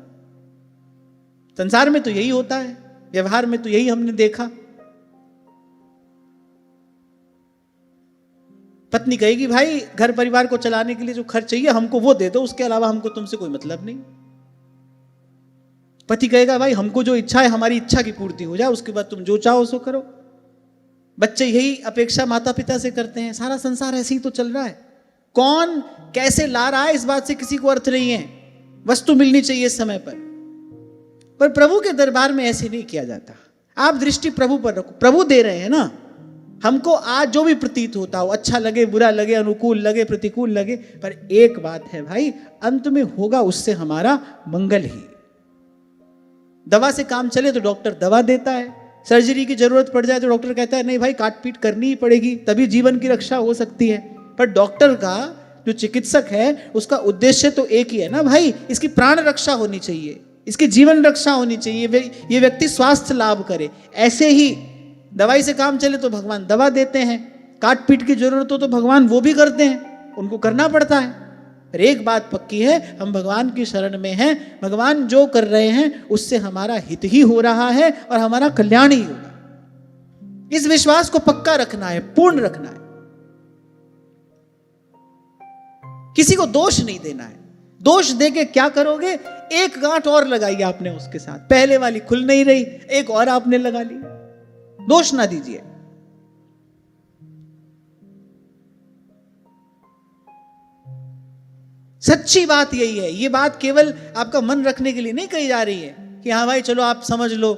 संसार में तो यही होता है, व्यवहार में तो यही हमने देखा। पत्नी कहेगी भाई घर परिवार को चलाने के लिए जो खर्च चाहिए हमको वो दे दो, उसके अलावा हमको तुमसे कोई मतलब नहीं। पति कहेगा भाई हमको जो इच्छा है हमारी इच्छा की पूर्ति हो जाए, उसके बाद तुम जो चाहो सो करो। बच्चे यही अपेक्षा माता पिता से करते हैं। सारा संसार ऐसे ही तो चल रहा है। कौन कैसे ला रहा है इस बात से किसी को अर्थ नहीं है, वस्तु मिलनी चाहिए समय पर प्रभु के दरबार में ऐसे नहीं किया जाता। आप दृष्टि प्रभु पर रखो, प्रभु दे रहे हैं ना हमको। आज जो भी प्रतीत होता हो, अच्छा लगे बुरा लगे, अनुकूल लगे प्रतिकूल लगे, पर एक बात है भाई, अंत में होगा उससे हमारा मंगल ही। दवा से काम चले तो डॉक्टर दवा देता है, सर्जरी की जरूरत पड़ जाए तो डॉक्टर कहता है नहीं भाई काट पीट करनी ही पड़ेगी, तभी जीवन की रक्षा हो सकती है। पर डॉक्टर का, जो चिकित्सक है, उसका उद्देश्य तो एक ही है ना भाई, इसकी प्राण रक्षा होनी चाहिए, इसकी जीवन रक्षा होनी चाहिए, ये व्यक्ति स्वास्थ्य लाभ करे। ऐसे ही दवाई से काम चले तो भगवान दवा देते हैं, काट पीट की जरूरत हो तो भगवान वो भी करते हैं, उनको करना पड़ता है। पर एक बात पक्की है, हम भगवान की शरण में हैं, भगवान जो कर रहे हैं उससे हमारा हित ही हो रहा है और हमारा कल्याण ही होगा। इस विश्वास को पक्का रखना है, पूर्ण रखना है, किसी को दोष नहीं देना है। दोष देके क्या करोगे, एक गांठ और लगाई आपने उसके साथ, पहले वाली खुल नहीं रही, एक और आपने लगा ली। दोष ना दीजिए। सच्ची बात यही है। ये बात केवल आपका मन रखने के लिए नहीं कही जा रही है कि हाँ भाई चलो आप समझ लो,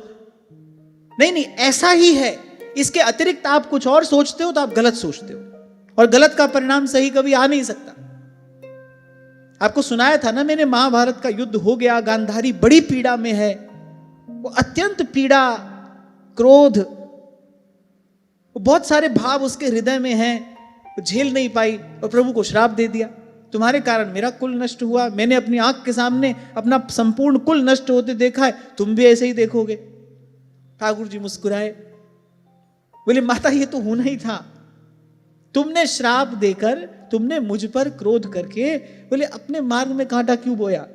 नहीं नहीं, ऐसा ही है। इसके अतिरिक्त आप कुछ और सोचते हो तो आप गलत सोचते हो, और गलत का परिणाम सही कभी आ नहीं सकता। आपको सुनाया था ना मैंने, महाभारत का युद्ध हो गया, गांधारी बड़ी पीड़ा में है, वो अत्यंत पीड़ा, क्रोध, बहुत सारे भाव उसके हृदय में हैं, वो झेल नहीं पाई और प्रभु को श्राप दे दिया, तुम्हारे कारण मेरा कुल नष्ट हुआ, मैंने अपनी आंख के सामने अपना संपूर्ण कुल नष्ट होते देखा है, तुम भी ऐसे ही देखोगे। ठाकुर जी मुस्कुराए, बोले माता ये तो होना ही था, तुमने श्राप देकर, तुमने मुझ पर क्रोध करके, बोले अपने मार्ग में कांटा क्यों बोया।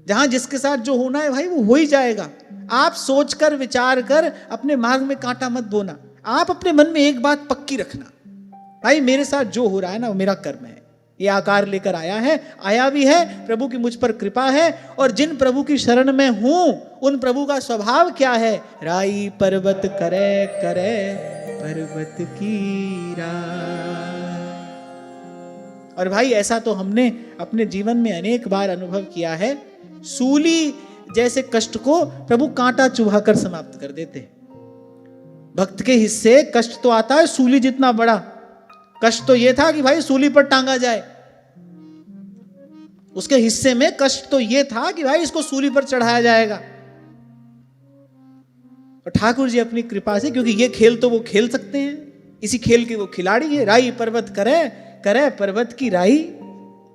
जहां जिसके साथ जो होना है भाई वो हो ही जाएगा। आप सोचकर विचार कर अपने मार्ग में कांटा मत बोना। आप अपने मन में एक बात पक्की रखना, भाई मेरे साथ जो हो रहा है ना वो मेरा कर्म है, ये आकार लेकर आया है, आया भी है, प्रभु की मुझ पर कृपा है, और जिन प्रभु की शरण में हूं उन प्रभु का स्वभाव क्या है, राई पर्वत करे करे पर्वत की राय। और भाई ऐसा तो हमने अपने जीवन में अनेक बार अनुभव किया है। सूली जैसे कष्ट को प्रभु कांटा चुभाकर समाप्त कर देते हैं। भक्त के हिस्से कष्ट तो आता है सूली जितना बड़ा, कष्ट तो यह था कि भाई सूली पर टांगा जाए, उसके हिस्से में कष्ट तो यह था कि भाई इसको सूली पर चढ़ाया जाएगा। और ठाकुर जी अपनी कृपा से, क्योंकि ये खेल तो वो खेल सकते हैं, इसी खेल के वो खिलाड़ी है, राई पर्वत करे करे पर्वत की राई।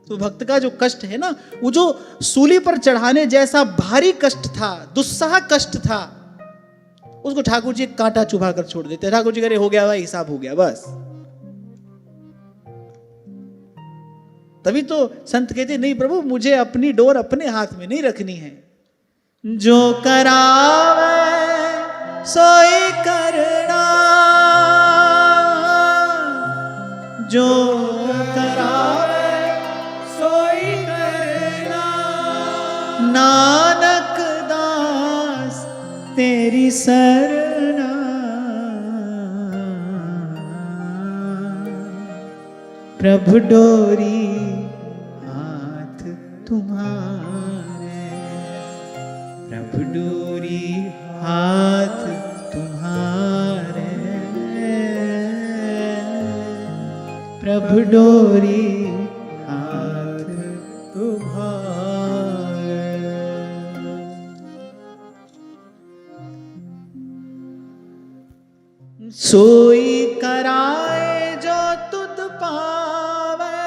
तो भक्त का जो कष्ट है ना, वो जो सूली पर चढ़ाने जैसा भारी कष्ट था, दुस्सह कष्ट था, उसको ठाकुर जी कांटा चुभा कर छोड़ देते। ठाकुर जी करे हो गया भाई, हिसाब हो गया बस। तभी तो संत कहते नहीं प्रभु मुझे अपनी डोर अपने हाथ में नहीं रखनी है, जो करावे सोई करना, जो करावे सोई करना, नानक दास तेरी सरना। प्रभु डोरी हाथ तुम्हारे, प्रभु डोरी हाथ तुम्हारे, प्रभु डोरी हाथ तुम्हारे। सोई कराए जो तुध पावे,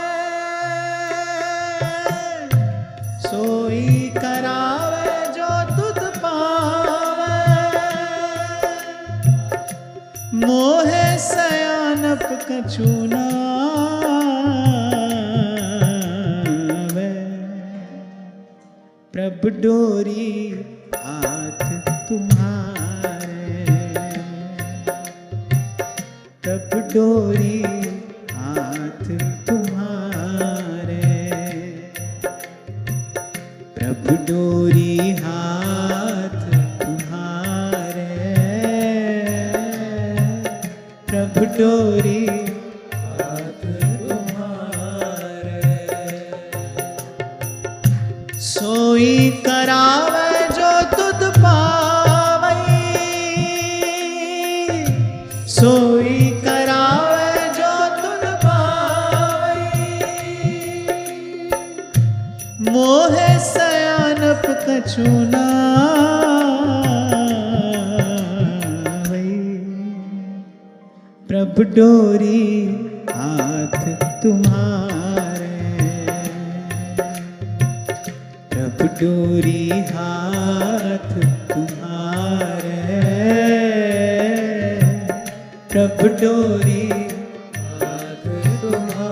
सोई करावे जो तुध पावे, मोहे सयानप कछु नावे। प्रभु डोरी हाथ तुम्हारे, प्रभु डोरी हाथ तुम्हारे, प्रभु डोरी हाथ तुम्हारे, प्रभु डोरी हाथ तुम्हारे। सोई करावे जो तुध पावई, सोई करावे जो तुध पावई, मोहे सयानप कछु नावे। प्रभु डोरी हाथ तुम्हारे, प्रभु डोरी हाथ तुम्हारे, प्रभु डोरी हाथ तुम्हारे।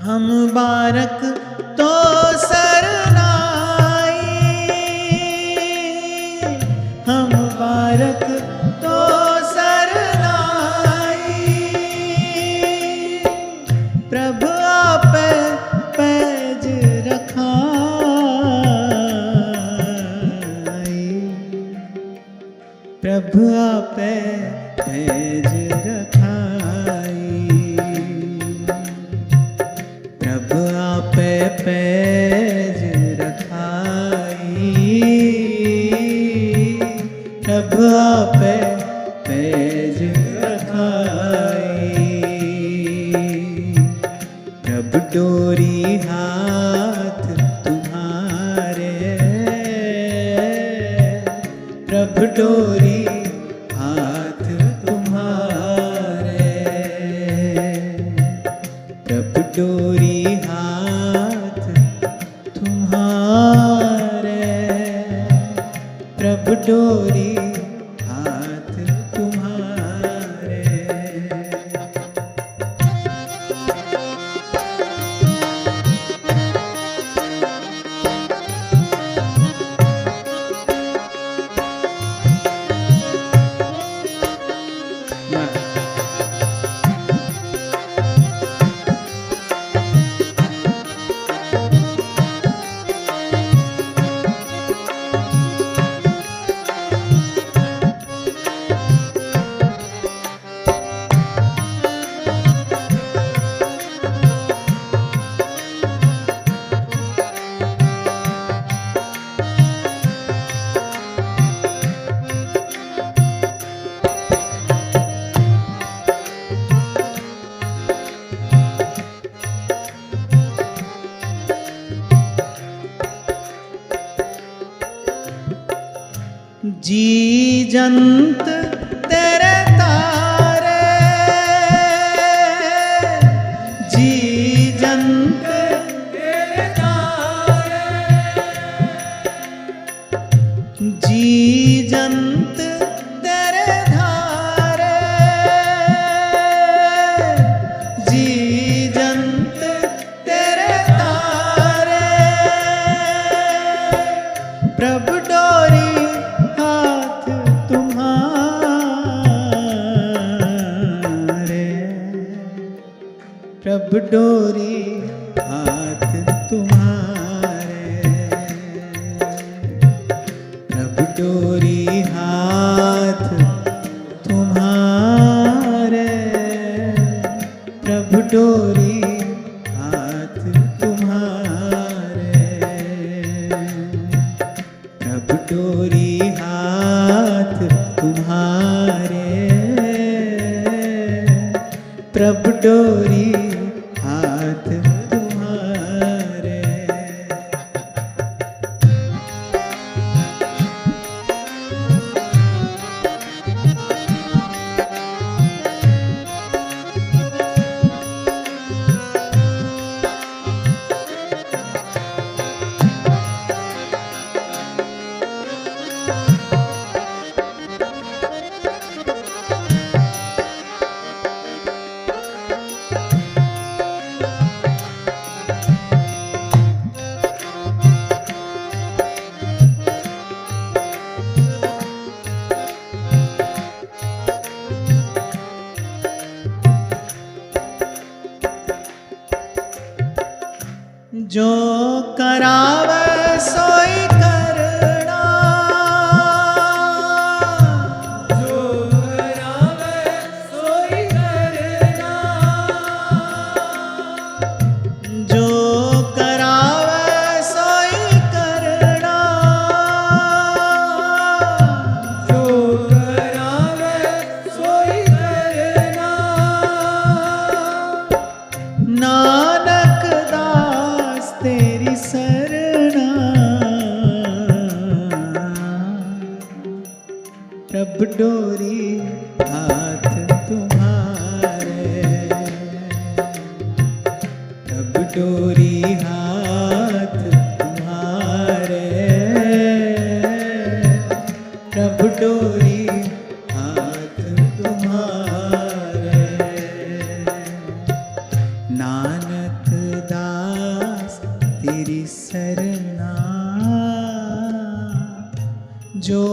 हम बारक तो सरनाई, हम बारक तो सरनाई, प्रभु आप पैज रखाई, प्रभु आप पैज रखाई, प्रभु आप पैज रखाई, प्रभु आप पैज रखाई, प्रभु डोरी हाथ तुम्हारे, प्रभु डोरी हाथ तुम्हारे, प्रभु डोरी हाथ तुम्हारे, प्रभु डोरी हाथ तुम्हारे। जी जंत तेरे तारे, जी जंत तेरे तारे, जी जंत तेरे धारे, जी जंत तेरे तारे, प्रभु डोरी हाथ तुम्हारे, प्रभु डोरी हाथ तुम्हारे, प्रभु डोरी हाथ तुम्हारे, प्रभु डोरी हाथ तुम्हारे, प्रभु डोरी हाथ तुम्हारे, प्रभु डोरी हाथ तुम्हारे। जो करावे सोई करना,
जो करावे सोई करना,
जो करावे सोई करना,
जो करावे सोई करना।
नानक दास तेरी सरना, प्रभु डोरी हाथ तुम्हारे, प्रभु डोरी हाथ तुम्हारे, प्रभु डोरी हाथ तुम्हारे। नानक दास तेरी सरना, जो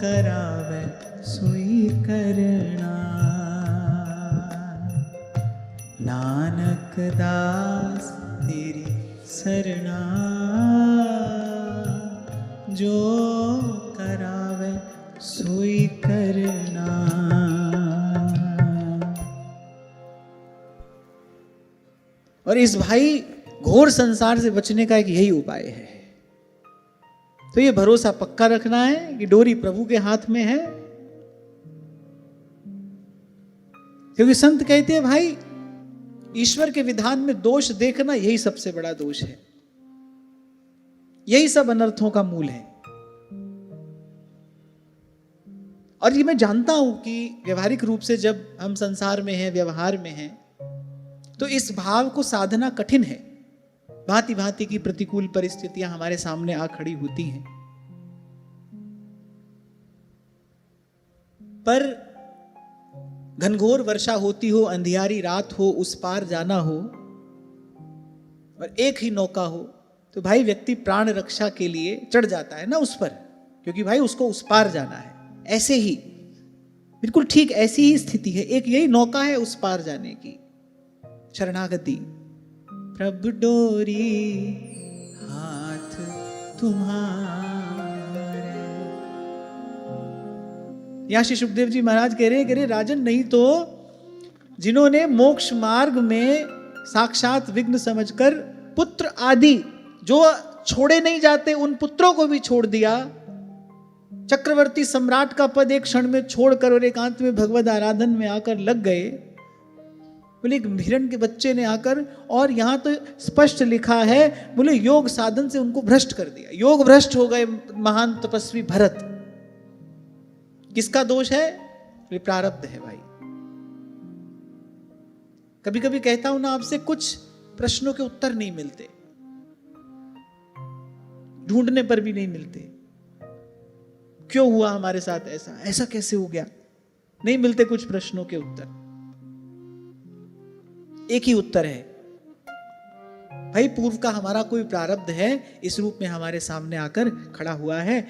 करावे सोई करना। नानक दास तेरी सरना, जो करावे सोई करना। और इस भाई घोर संसार से बचने का एक यही उपाय है। तो ये भरोसा पक्का रखना है कि डोरी प्रभु के हाथ में है, क्योंकि संत कहते हैं भाई ईश्वर के विधान में दोष देखना यही सबसे बड़ा दोष है, यही सब अनर्थों का मूल है। और ये मैं जानता हूं कि व्यवहारिक रूप से जब हम संसार में हैं, व्यवहार में हैं, तो इस भाव को साधना कठिन है। भांति भांति की प्रतिकूल परिस्थितियां हमारे सामने आ खड़ी होती हैं, पर घनघोर वर्षा होती हो, अंधियारी रात हो, उस पार जाना हो और एक ही नौका हो, तो भाई व्यक्ति प्राण रक्षा के लिए चढ़ जाता है ना उस पर, क्योंकि भाई उसको उस पार जाना है। ऐसे ही बिल्कुल ठीक ऐसी ही स्थिति है, एक यही नौका है उस पार जाने की, शरणागति। प्रभु डोरी हाथ तुम्हारे। यहां श्री सुखदेव जी महाराज कह रहे राजन, नहीं तो जिन्होंने मोक्ष मार्ग में साक्षात विघ्न समझकर पुत्र आदि जो छोड़े नहीं जाते उन पुत्रों को भी छोड़ दिया, चक्रवर्ती सम्राट का पद एक क्षण में छोड़कर और एकांत में भगवद आराधन में आकर लग गए। बोले एक हिरण के बच्चे ने आकर, और यहां तो स्पष्ट लिखा है, बोले योग साधन से उनको भ्रष्ट कर दिया, योग भ्रष्ट हो गए महान तपस्वी भरत। किसका दोष है? ये प्रारब्ध है भाई। कभी कभी कहता हूं ना आपसे, कुछ प्रश्नों के उत्तर नहीं मिलते, ढूंढने पर भी नहीं मिलते। क्यों हुआ हमारे साथ ऐसा, ऐसा कैसे हो गया? नहीं मिलते कुछ प्रश्नों के उत्तर। एक ही उत्तर है भाई, पूर्व का हमारा कोई प्रारब्ध है, इस रूप में हमारे सामने आकर खड़ा हुआ है।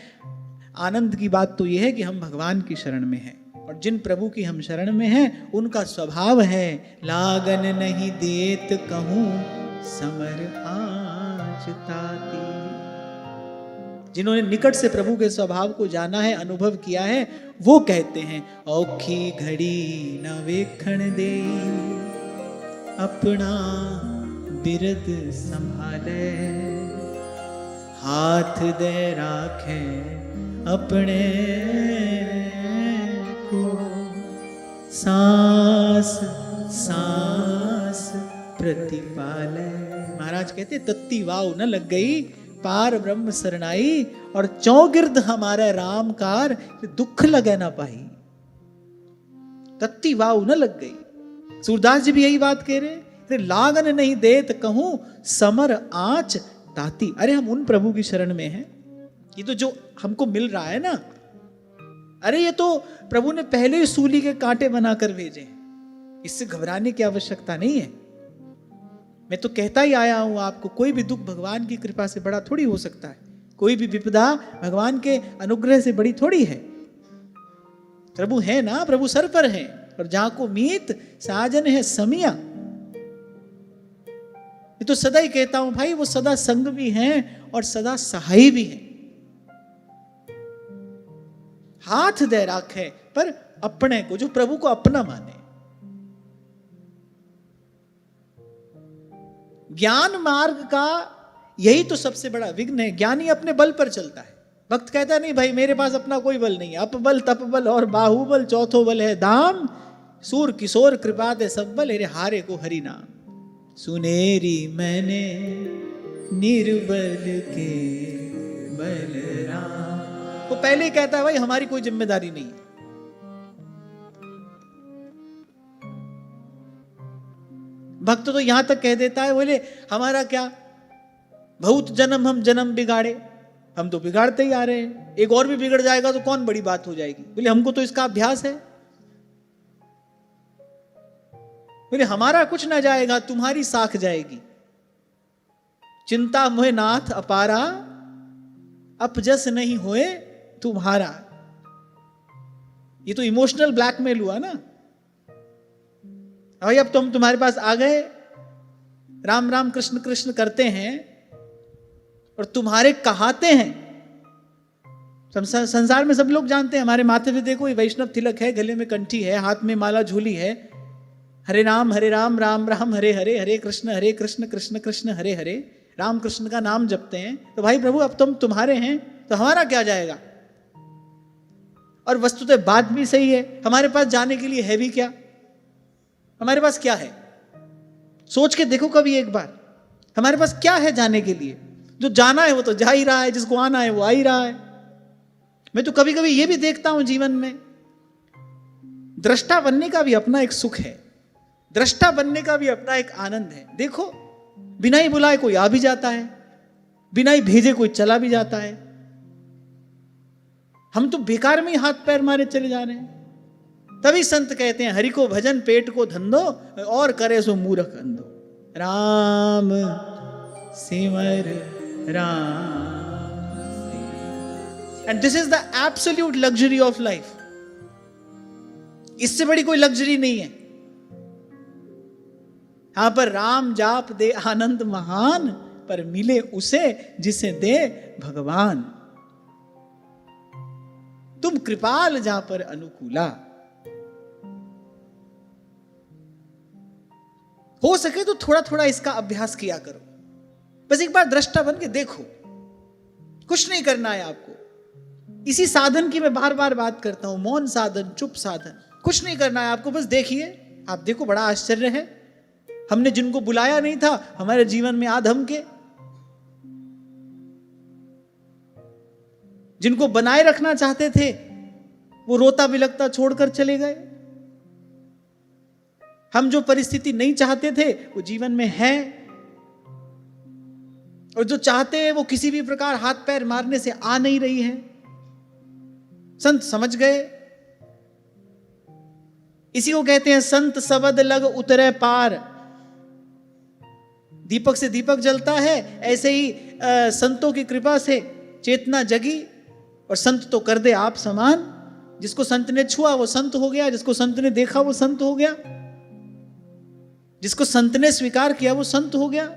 आनंद की बात तो यह है कि हम भगवान की शरण में हैं, और जिन प्रभु की हम शरण में हैं उनका स्वभाव है लागन नहीं देत कहूं समर आज ताती। जिन्होंने निकट से प्रभु के स्वभाव को जाना है, अनुभव किया है, वो कहते हैं औखी घड़ी न वेखण दे अपना बिरद संभाले, हाथ दे राखे अपने को, सांस सांस प्रतिपाले। महाराज कहते तत्ती वाव न लग गई पार ब्रह्म शरणाई, और चौगिर्द हमारे रामकार दुख लगे ना पाई। तत्ती वाव न लग गई। सूरदास जी भी यही बात कह रहे, लागन नहीं देत कहूं समर आंच ताती। अरे हम उन प्रभु की शरण में हैं, ये तो जो हमको मिल रहा है ना, अरे ये तो प्रभु ने पहले ही सूली के कांटे बनाकर भेजे, इससे घबराने की आवश्यकता नहीं है। मैं तो कहता ही आया हूं आपको, कोई भी दुख भगवान की कृपा से बड़ा थोड़ी हो सकता है, कोई भी विपदा भगवान के अनुग्रह से बड़ी थोड़ी है। प्रभु है ना, प्रभु सर पर है, और जहां को मीत साजन है समिया। ये तो सदा ही कहता हूं भाई, वो सदा संग भी हैं और सदा सहाय भी हैं। हाथ दे राखे पर अपने को, जो प्रभु को अपना माने। ज्ञान मार्ग का यही तो सबसे बड़ा विघ्न है। ज्ञानी अपने बल पर चलता है, भक्त कहता नहीं भाई मेरे पास अपना कोई बल नहीं है, अपबल तपबल और बाहुबल, चौथो बल है धाम, सूर किशोर कृपा दे सब बल, अरे हारे को हरि नाम। सुनेरी मैंने निर्बल के बलराम। वो पहले ही कहता है भाई हमारी कोई जिम्मेदारी नहीं है। भक्त तो यहां तक कह देता है, बोले हमारा क्या, बहुत जन्म हम जन्म बिगाड़े, हम तो बिगाड़ते ही आ रहे हैं, एक और भी बिगड़ जाएगा तो कौन बड़ी बात हो जाएगी। बोले हमको तो इसका अभ्यास है। बोले हमारा कुछ ना जाएगा, तुम्हारी साख जाएगी। चिंता मोहे नाथ अपारा, अपजस नहीं होए तुम्हारा। ये तो इमोशनल ब्लैकमेल हुआ ना भाई। अब तो हम तुम्हारे पास आ गए, राम राम कृष्ण कृष्ण करते हैं और तुम्हारे कहाते हैं। संसार में सब लोग जानते हैं, हमारे माथे पे देखो ये वैष्णव तिलक है, गले में कंठी है, हाथ में माला झूली है, हरे राम राम राम हरे हरे, हरे कृष्ण कृष्ण कृष्ण हरे हरे, राम कृष्ण का नाम जपते हैं। तो भाई प्रभु अब तुम तुम्हारे हैं तो हमारा क्या जाएगा। और वस्तुतः बात भी सही है, हमारे पास जाने के लिए है भी क्या, हमारे पास क्या है। सोच के देखो कभी एक बार, हमारे पास क्या है जाने के लिए। जो जाना है वो तो जा ही रहा है, जिसको आना है वो आ ही रहा है। मैं तो कभी कभी ये भी देखता हूं जीवन में, दृष्टा बनने का भी अपना एक सुख है, दृष्टा बनने का भी अपना एक आनंद है। देखो बिना ही बुलाए कोई आ भी जाता है, बिना ही भेजे कोई चला भी जाता है। हम तो बेकार में ही हाथ पैर मारे चले जा रहे हैं। तभी संत कहते हैं हरि को भजन पेट को धंधो, और करे सो मूर्ख अंधो। राम सिमर Ram, and this is the absolute luxury of life. इससे बड़ी कोई लग्जरी नहीं है। यहां पर राम जाप दे आनंद महान, पर मिले उसे जिसे दे भगवान। तुम कृपाल जहां पर अनुकूला। हो सके तो थोड़ा थोड़ा इसका अभ्यास किया करो। बस एक बार दृष्टा बन के देखो, कुछ नहीं करना है आपको। इसी साधन की मैं बार बार बात करता हूं, मौन साधन, चुप साधन। कुछ नहीं करना है आपको, बस देखिए। आप देखो बड़ा आश्चर्य है, हमने जिनको बुलाया नहीं था हमारे जीवन में आधम के, जिनको बनाए रखना चाहते थे वो रोता बिलखता छोड़कर चले गए। हम जो परिस्थिति नहीं चाहते थे वो जीवन में है, और जो चाहते हैं वो किसी भी प्रकार हाथ पैर मारने से आ नहीं रही है। संत समझ गए। इसी को कहते हैं संत सबद लग उतरे पार। दीपक से दीपक जलता है, ऐसे ही संतों की कृपा से चेतना जगी और संत तो कर दे आप समान। जिसको संत ने छुआ वो संत हो गया, जिसको संत ने देखा वो संत हो गया, जिसको संत ने स्वीकार किया वो संत हो गया।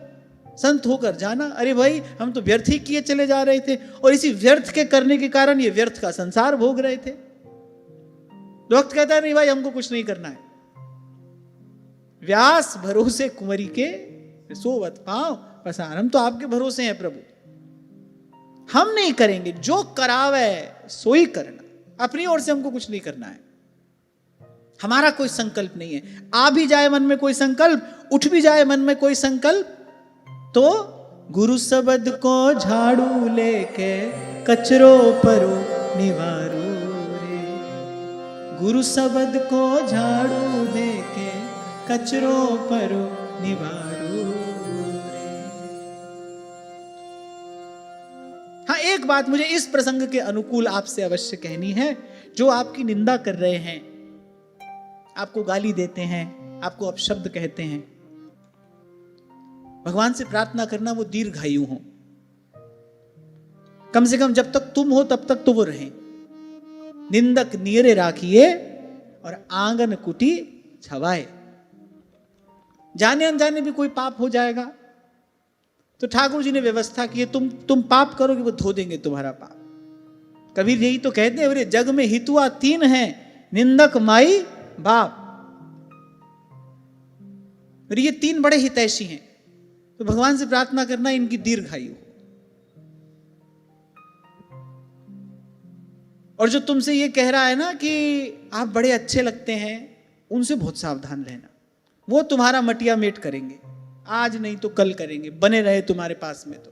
संत होकर जाना, अरे भाई हम तो व्यर्थ ही किए चले जा रहे थे, और इसी व्यर्थ के करने के कारण ये व्यर्थ का संसार भोग रहे थे। वक्त कहता है नहीं भाई हमको कुछ नहीं करना है। व्यास भरोसे कुंवरी के सोवत पांव पसार। हम तो आपके भरोसे हैं प्रभु, हम नहीं करेंगे, जो करावे सोई करना। अपनी ओर से हमको कुछ नहीं करना है, हमारा कोई संकल्प नहीं है। आ भी जाए मन में कोई संकल्प, उठ भी जाए मन में कोई संकल्प, तो गुरु शब्द को झाड़ू लेके कचरो परो निवारो रे। गुरु शब्द को झाड़ू देके कचरो परो निवारो रे। हाँ, एक बात मुझे इस प्रसंग के अनुकूल आपसे अवश्य कहनी है। जो आपकी निंदा कर रहे हैं, आपको गाली देते हैं, आपको अपशब्द कहते हैं, भगवान से प्रार्थना करना वो दीर्घायु हो। कम से कम जब तक तुम हो तब तक तो वो रहे। निंदक नियरे राखिए और आंगन कुटी छवाए। जाने अनजाने भी कोई पाप हो जाएगा, तो ठाकुर जी ने व्यवस्था की है, तुम पाप करोगे वो धो देंगे तुम्हारा पाप। कबीर यही तो कहते हैं, अरे जग में हितुआ तीन हैं, निंदक माई बाप। और ये तीन बड़े हितैषी हैं, तो भगवान से प्रार्थना करना इनकी दीर्घायु हो। और जो तुमसे ये कह रहा है ना कि आप बड़े अच्छे लगते हैं, उनसे बहुत सावधान रहना। वो तुम्हारा मटिया मेट करेंगे, आज नहीं तो कल करेंगे, बने रहे तुम्हारे पास में तो।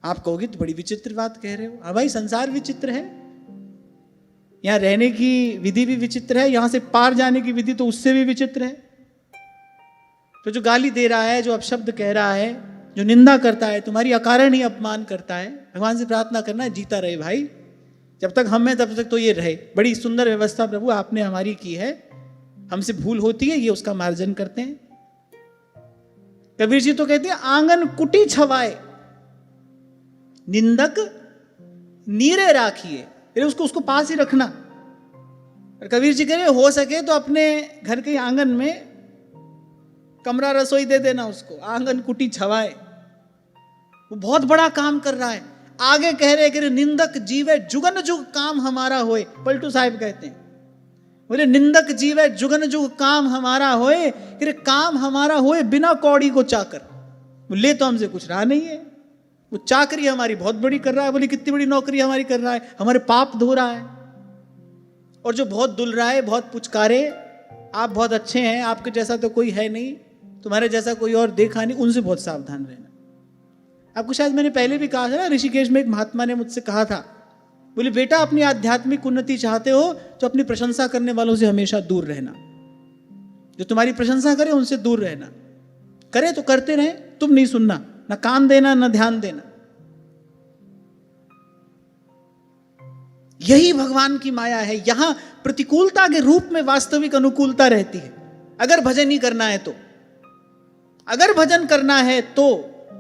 आप कहोगे तो बड़ी विचित्र बात कह रहे हो। हाँ भाई, संसार विचित्र है, यहां रहने की विधि भी विचित्र है, यहां से पार जाने की विधि तो उससे भी विचित्र है। तो जो गाली दे रहा है, जो अपशब्द कह रहा है, जो निंदा करता है, तुम्हारी अकारण ही अपमान करता है, भगवान से प्रार्थना करना है जीता रहे भाई, जब तक हम हैं तब तक तो ये रहे। बड़ी सुंदर व्यवस्था प्रभु आपने हमारी की है, हमसे भूल होती है, ये उसका मार्जन करते हैं। कबीर जी तो कहते हैं आंगन कुटी छवाए, निंदक नीरे राखिए, फिर उसको पास ही रखना। और कबीर जी कह रहे हो सके तो अपने घर के आंगन में कमरा रसोई दे देना उसको, आंगन कुटी छवाए। वो बहुत बड़ा काम कर रहा है। आगे कह रहे कि निंदक जीवे जुगन जुग काम हमारा होए, पलटू साहिब कहते हैं, बोले निंदक जीवे जुगन जुग काम हमारा होए, कि काम हमारा होए बिना कौड़ी को चाकर। ले तो हमसे कुछ रहा नहीं है, वो चाकरी हमारी बहुत बड़ी कर रहा है। बोले कितनी बड़ी नौकरी हमारी कर रहा है, हमारे पाप धो रहा है। और जो बहुत दुल रहा है, बहुत पुचकारे, आप बहुत अच्छे हैं, आपके जैसा तो कोई है नहीं, तुम्हारे जैसा कोई और देखा नहीं, उनसे बहुत सावधान रहना। आपको शायद मैंने पहले भी कहा था ना, ऋषिकेश में एक महात्मा ने मुझसे कहा था, बोले बेटा अपनी आध्यात्मिक उन्नति चाहते हो तो अपनी प्रशंसा करने वालों से हमेशा दूर रहना। जो तुम्हारी प्रशंसा करे उनसे दूर रहना। करे तो करते रहे, तुम नहीं सुनना, ना कान देना ना ध्यान देना। यही भगवान की माया है। यहां प्रतिकूलता के रूप में वास्तविक अनुकूलता रहती है। अगर भजन ही करना है तो, अगर भजन करना है तो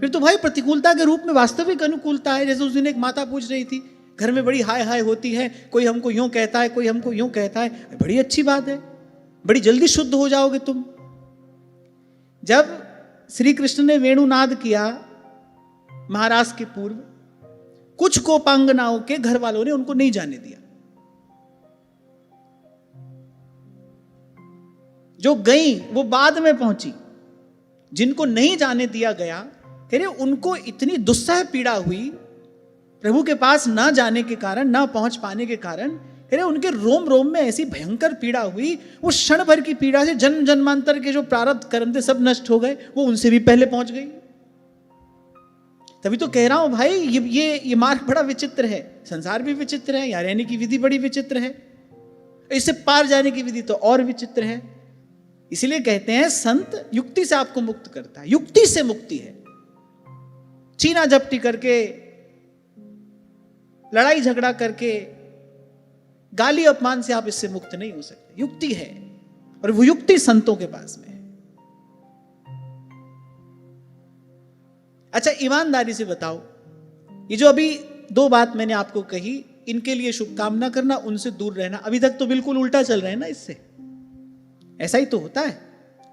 फिर तो भाई प्रतिकूलता के रूप में वास्तविक अनुकूलता है। जैसे उस दिन एक माता पूछ रही थी, घर में बड़ी हाय हाय होती है, कोई हमको यूं कहता है, कोई हमको यूं कहता है। बड़ी अच्छी बात है, बड़ी जल्दी शुद्ध हो जाओगे तुम। जब श्री कृष्ण ने वेणुनाद किया महाराज के पूर्व, कुछ कोपांगनाओं के घर वालों ने उनको नहीं जाने दिया। जो गई वो बाद में पहुंची, जिनको नहीं जाने दिया गया, कह रहे उनको इतनी दुस्सह पीड़ा हुई प्रभु के पास ना जाने के कारण, ना पहुंच पाने के कारण। कह रहे उनके रोम रोम में ऐसी भयंकर पीड़ा हुई, वो क्षण भर की पीड़ा से जन्म जन्मांतर के जो प्रारब्ध कर्म थे सब नष्ट हो गए, वो उनसे भी पहले पहुंच गई। तभी तो कह रहा हूं भाई, ये मार्ग बड़ा विचित्र है, संसार भी विचित्र है, यहाँ रहने की विधि बड़ी विचित्र है, इससे पार जाने की विधि तो और विचित्र है। इसीलिए कहते हैं संत युक्ति से आपको मुक्त करता है। युक्ति से मुक्ति है, चीना झपटी करके, लड़ाई झगड़ा करके, गाली अपमान से आप इससे मुक्त नहीं हो सकते। युक्ति है, और वो युक्ति संतों के पास में है। अच्छा, ईमानदारी से बताओ, ये जो अभी दो बात मैंने आपको कही, इनके लिए शुभकामना करना, उनसे दूर रहना, अभी तक तो बिल्कुल उल्टा चल रहे हैं ना। इससे ऐसा ही तो होता है।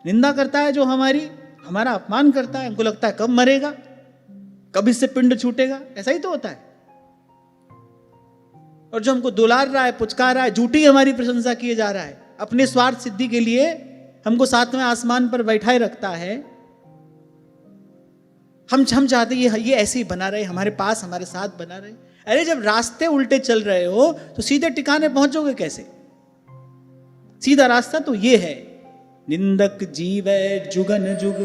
निंदा करता है जो हमारा अपमान करता है, हमको लगता है कब मरेगा, कब इससे पिंड छूटेगा, ऐसा ही तो होता है। और जो हमको दुलार रहा है, पुचकार रहा है, झूठी हमारी प्रशंसा किए जा रहा है, अपने स्वार्थ सिद्धि के लिए हमको सातवें आसमान पर बैठाए रखता है। हम चाहते ये ऐसे ही बना रहे, हमारे पास, हमारे साथ बना रहे। अरे जब रास्ते उल्टे चल रहे हो तो सीधे ठिकाने पहुंचोगे कैसे? सीधा रास्ता तो ये है, निंदक जीवे जुगन जुग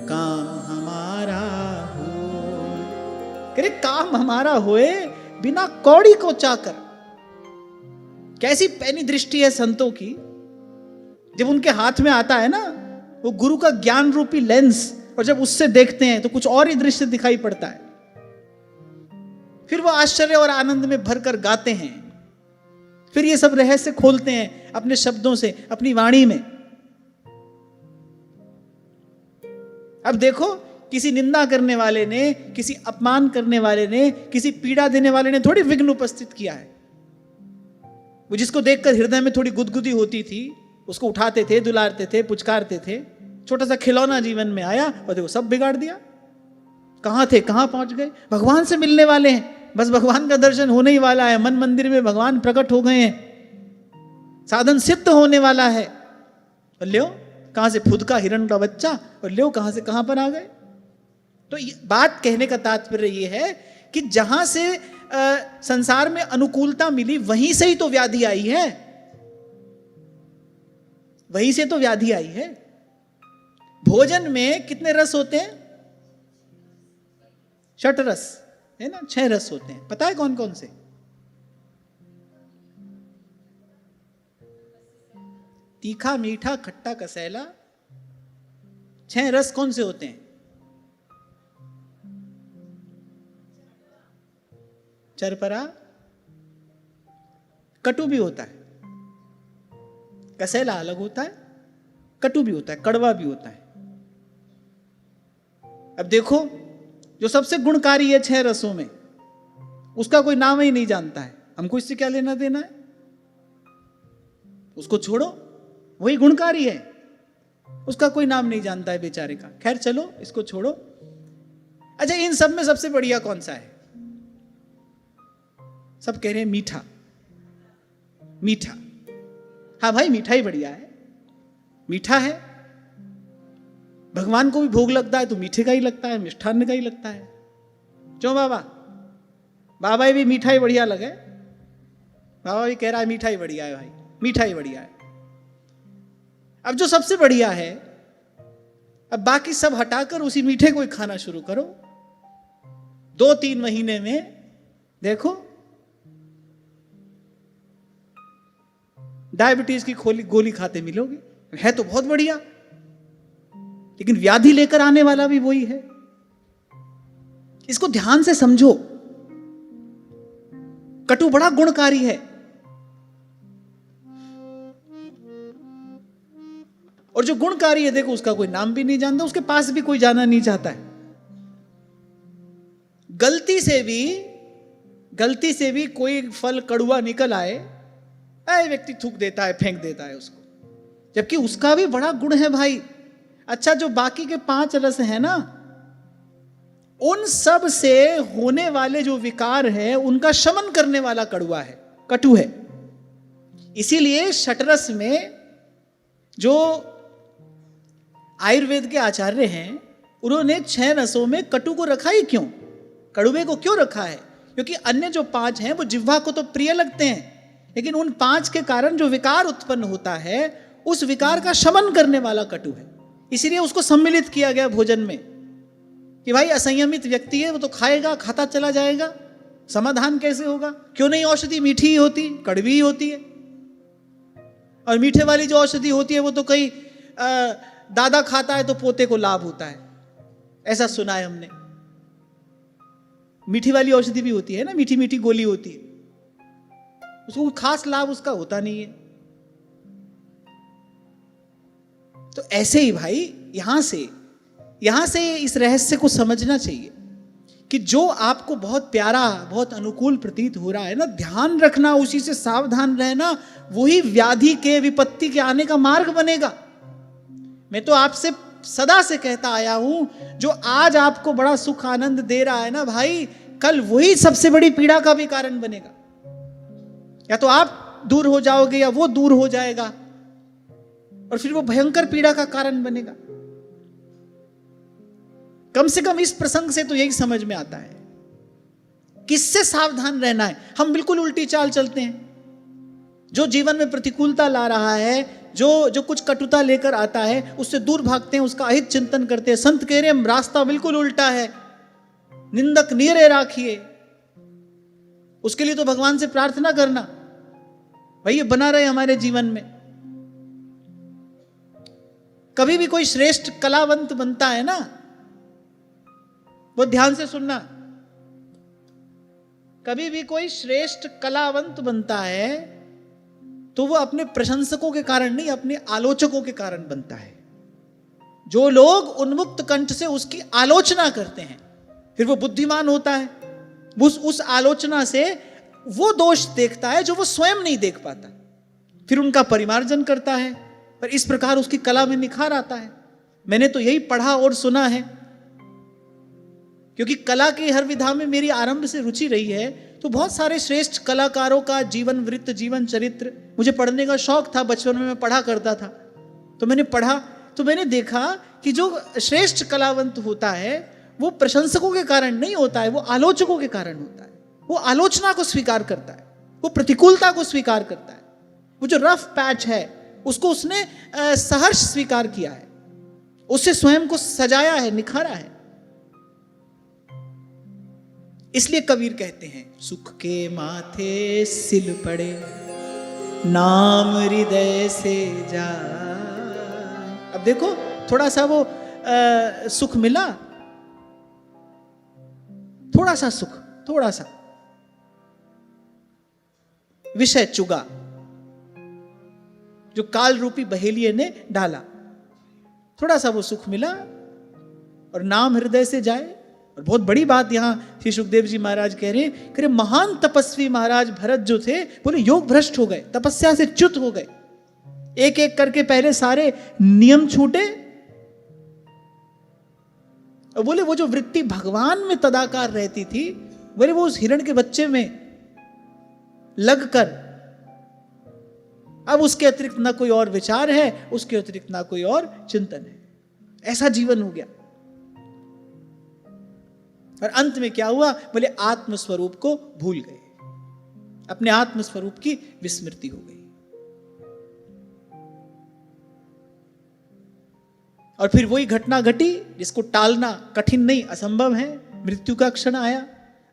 काम हमारा हो। करे काम हमारा होए बिना कौड़ी को चाकर। कैसी पैनी दृष्टि है संतों की, जब उनके हाथ में आता है ना वो गुरु का ज्ञान रूपी लेंस, और जब उससे देखते हैं तो कुछ और ही दृश्य दिखाई पड़ता है। फिर वो आश्चर्य और आनंद में भरकर गाते हैं, फिर ये सब रहस्य खोलते हैं अपने शब्दों से, अपनी वाणी में। अब देखो, किसी निंदा करने वाले ने, किसी अपमान करने वाले ने, किसी पीड़ा देने वाले ने थोड़ी विघ्न उपस्थित किया है। वो जिसको देखकर हृदय में थोड़ी गुदगुदी होती थी, उसको उठाते थे, दुलारते थे, पुचकारते थे, छोटा सा खिलौना जीवन में आया और देखो सब बिगाड़ दिया। कहाँ थे, कहाँ पहुंच गए। भगवान से मिलने वाले हैं, बस भगवान का दर्शन होने ही वाला है, मन मंदिर में भगवान प्रकट हो गए हैं, साधन सिद्ध होने वाला है, और ल्यो कहाँ से खुद का हिरण का बच्चा, और ल्यो कहाँ से कहाँ पर आ गए। तो बात कहने का तात्पर्य ये है कि जहां से संसार में अनुकूलता मिली वहीं से ही तो व्याधि आई है, वहीं से तो व्याधि आई है। भोजन में कितने रस होते हैं? 6 रस है ना, 6 रस होते हैं। पता है कौन कौन से? तीखा, मीठा, खट्टा, कसैला, 6 रस कौन से होते हैं? चरपरा, कटु भी होता है, कसैला अलग होता है, कटु भी होता है, कड़वा भी होता है। अब देखो, जो सबसे गुणकारी है 6 रसों में, उसका कोई नाम ही नहीं जानता है, हमको इससे क्या लेना देना है? उसको छोड़ो, वही गुणकारी है, उसका कोई नाम नहीं जानता है बेचारे का। खैर चलो, इसको छोड़ो। अच्छा, इन सब में सबसे बढ़िया कौन सा है? सब कह रहे हैं मीठा। मीठा, हाँ भाई, मीठा ही बढ़िया है, मीठा है। भगवान को भी भोग लगता है तो मीठे का ही लगता है, मिष्ठान्न का ही लगता है। क्यों बाबा? बाबा भी मीठा ही बढ़िया लगे। बाबा भी कह रहा है मीठा ही बढ़िया है भाई, मीठा ही बढ़िया है। अब जो सबसे बढ़िया है, अब बाकी सब हटाकर उसी मीठे को ही खाना शुरू करो। 2-3 महीने में देखो डायबिटीज की गोली खाते मिलोगे। है तो बहुत बढ़िया, लेकिन व्याधि लेकर आने वाला भी वही है। इसको ध्यान से समझो। कटु बड़ा गुणकारी है, और जो गुणकारी है देखो, उसका कोई नाम भी नहीं जानता, उसके पास भी कोई जाना नहीं चाहता है। गलती से भी कोई फल कड़ुआ निकल आए, व्यक्ति थूक देता है, फेंक देता है उसको, जबकि उसका भी बड़ा गुण है भाई। अच्छा, जो बाकी के 5 रस हैं ना, उन सब से होने वाले जो विकार है उनका शमन करने वाला कड़ुआ है, कटु है। इसीलिए षटरस में जो आयुर्वेद के आचार्य हैं, उन्होंने 6 रसों में कटु को रखा ही क्यों, कड़ुए को क्यों रखा है? क्योंकि अन्य जो 5 हैं वो जिह्वा को तो प्रिय लगते हैं, लेकिन उन 5 के कारण जो विकार उत्पन्न होता है, उस विकार का शमन करने वाला कटु है। इसीलिए उसको सम्मिलित किया गया भोजन में, कि भाई असंयमित व्यक्ति है, वो तो खाएगा, खाता चला जाएगा, समाधान कैसे होगा? क्यों नहीं औषधि मीठी ही होती, कड़वी ही होती है। और मीठे वाली जो औषधि होती है वो तो कई दादा खाता है तो पोते को लाभ होता है, ऐसा सुना है हमने। मीठी वाली औषधि भी होती है ना, मीठी मीठी गोली होती है, उसको खास लाभ उसका होता नहीं है। तो ऐसे ही भाई यहां से इस रहस्य को समझना चाहिए कि जो आपको बहुत प्यारा, बहुत अनुकूल प्रतीत हो रहा है ना, ध्यान रखना, उसी से सावधान रहना, वही व्याधि के, विपत्ति के आने का मार्ग बनेगा। मैं तो आपसे सदा से कहता आया हूं, जो आज आपको बड़ा सुख आनंद दे रहा है ना भाई, कल वही सबसे बड़ी पीड़ा का भी कारण बनेगा। या तो आप दूर हो जाओगे या वो दूर हो जाएगा, और फिर वो भयंकर पीड़ा का कारण बनेगा। कम से कम इस प्रसंग से तो यही समझ में आता है किससे सावधान रहना है। हम बिल्कुल उल्टी चाल चलते हैं। जो जीवन में प्रतिकूलता ला रहा है, जो कुछ कटुता लेकर आता है, उससे दूर भागते हैं, उसका अहित चिंतन करते हैं। संत कह रहे हैं रास्ता बिल्कुल उल्टा है, निंदक नीरे राखिए। उसके लिए तो भगवान से प्रार्थना करना, भाई ये बना रहे हमारे जीवन में। कभी भी कोई श्रेष्ठ कलावंत बनता है ना, वो ध्यान से सुनना, कभी भी कोई श्रेष्ठ कलावंत बनता है तो वो अपने प्रशंसकों के कारण नहीं, अपने आलोचकों के कारण बनता है। जो लोग उन्मुक्त कंठ से उसकी आलोचना करते हैं, फिर वो बुद्धिमान होता है। उस आलोचना से वो दोष देखता है जो वो स्वयं नहीं देख पाता, फिर उनका परिमार्जन करता है, पर इस प्रकार उसकी कला में निखार आता है। मैंने तो यही पढ़ा और सुना है, क्योंकि कला की हर विधा में मेरी आरंभ से रुचि रही है, तो बहुत सारे श्रेष्ठ कलाकारों का जीवन वृत्त, जीवन चरित्र मुझे पढ़ने का शौक था। बचपन में मैं पढ़ा करता था, तो मैंने पढ़ा, तो मैंने देखा कि जो श्रेष्ठ कलावंत होता है वो प्रशंसकों के कारण नहीं होता है, वो आलोचकों के कारण होता है। वो आलोचना को स्वीकार करता है, वो प्रतिकूलता को स्वीकार करता है, वो जो रफ पैच है उसको उसने सहर्ष स्वीकार किया है, उससे स्वयं को सजाया है, निखारा है। इसलिए कबीर कहते हैं, सुख के माथे सिल पड़े, नाम हृदय से जाए। अब देखो थोड़ा सा वो सुख मिला, थोड़ा सा सुख, थोड़ा सा विषय चुगा जो काल रूपी बहेलिये ने डाला, थोड़ा सा वो सुख मिला और नाम हृदय से जाए। और बहुत बड़ी बात यहां श्री सुखदेव जी महाराज कह रहे हैं, कि महान तपस्वी महाराज भरत जो थे, बोले योग भ्रष्ट हो गए, तपस्या से च्युत हो गए। एक एक करके पहले सारे नियम छूटे, और बोले वो जो वृत्ति भगवान में तदाकार रहती थी, बोले वो उस हिरण के बच्चे में लगकर अब उसके अतिरिक्त ना कोई और विचार है, उसके अतिरिक्त ना कोई और चिंतन है। ऐसा जीवन हो गया। और अंत में क्या हुआ, बोले आत्म स्वरूप को भूल गए, अपने आत्म स्वरूप की विस्मृति हो गई। और फिर वही घटना घटी जिसको टालना कठिन नहीं, असंभव है। मृत्यु का क्षण आया,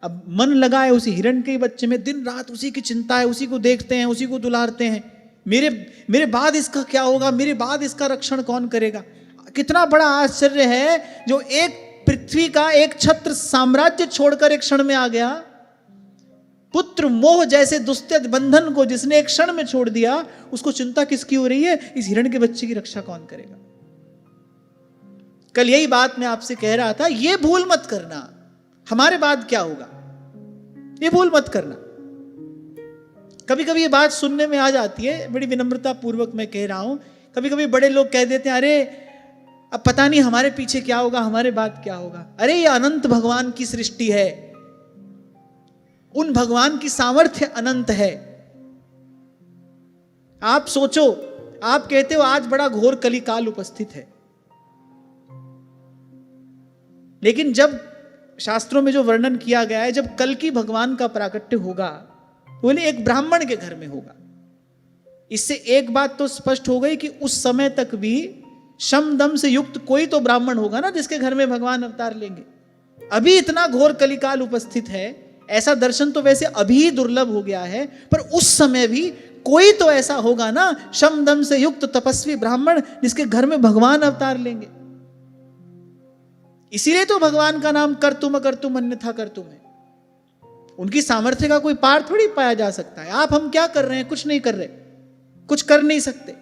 अब मन लगा है उसी हिरण के बच्चे में, दिन रात उसी की चिंता है, उसी को देखते हैं, उसी को दुलारते हैं। मेरे बाद इसका क्या होगा, मेरे बाद इसका रक्षण कौन करेगा। कितना बड़ा आश्चर्य है, जो एक पृथ्वी का एक छत्र साम्राज्य छोड़कर एक क्षण में आ गया, पुत्र मोह जैसे दुस्त्यज बंधन को जिसने एक क्षण में छोड़ दिया, उसको चिंता किसकी हो रही है, इस हिरण के बच्चे की रक्षा कौन करेगा। कल यही बात मैं आपसे कह रहा था, ये भूल मत करना, हमारे बाद क्या होगा, ये भूल मत करना। कभी कभी ये बात सुनने में आ जाती है, बड़ी विनम्रता पूर्वक मैं कह रहा हूं। कभी कभी बड़े लोग कह देते हैं, अरे अब पता नहीं हमारे पीछे क्या होगा, हमारे बाद क्या होगा। अरे ये अनंत भगवान की सृष्टि है, उन भगवान की सामर्थ्य अनंत है। आप सोचो, आप कहते हो आज बड़ा घोर कलिकाल उपस्थित है, लेकिन जब शास्त्रों में जो वर्णन किया गया है, जब कल की भगवान का प्राकट्य होगा, बोले एक ब्राह्मण के घर में होगा। इससे एक बात तो स्पष्ट हो गई कि उस समय तक भी शम दम से युक्त कोई तो ब्राह्मण होगा ना, जिसके घर में भगवान अवतार लेंगे। अभी इतना घोर कलिकाल उपस्थित है, ऐसा दर्शन तो वैसे अभी ही दुर्लभ हो गया है, पर उस समय भी कोई तो ऐसा होगा ना, शम दम से युक्त तपस्वी ब्राह्मण, जिसके घर में भगवान अवतार लेंगे। इसीलिए तो भगवान का नाम कर्तुम अकर्तुम अन्यथा कर्तुम है। उनकी सामर्थ्य का कोई पार थोड़ी पाया जा सकता है। आप हम क्या कर रहे हैं, कुछ नहीं कर रहे, कुछ कर नहीं सकते।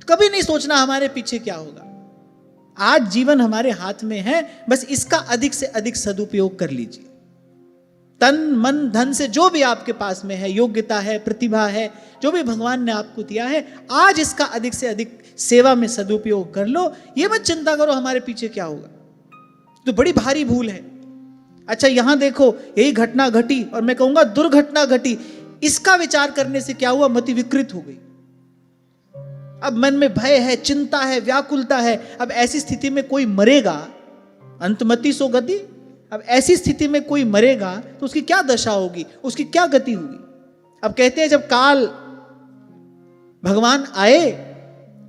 कभी नहीं सोचना हमारे पीछे क्या होगा। आज जीवन हमारे हाथ में है, बस इसका अधिक से अधिक सदुपयोग कर लीजिए। तन मन धन से जो भी आपके पास में है, योग्यता है, प्रतिभा है, जो भी भगवान ने आपको दिया है, आज इसका अधिक से अधिक सेवा में सदुपयोग कर लो। ये मत चिंता करो हमारे पीछे क्या होगा, तो बड़ी भारी भूल है। अच्छा यहां देखो, यही घटना घटी और मैं कहूंगा दुर्घटना घटी, इसका विचार करने से क्या हुआ, मति विकृत हो गई। अब मन में भय है, चिंता है, व्याकुलता है। अब ऐसी स्थिति में कोई मरेगा, अंतमति सो गति। अब ऐसी स्थिति में कोई मरेगा तो उसकी क्या दशा होगी, उसकी क्या गति होगी। अब कहते हैं जब काल भगवान आए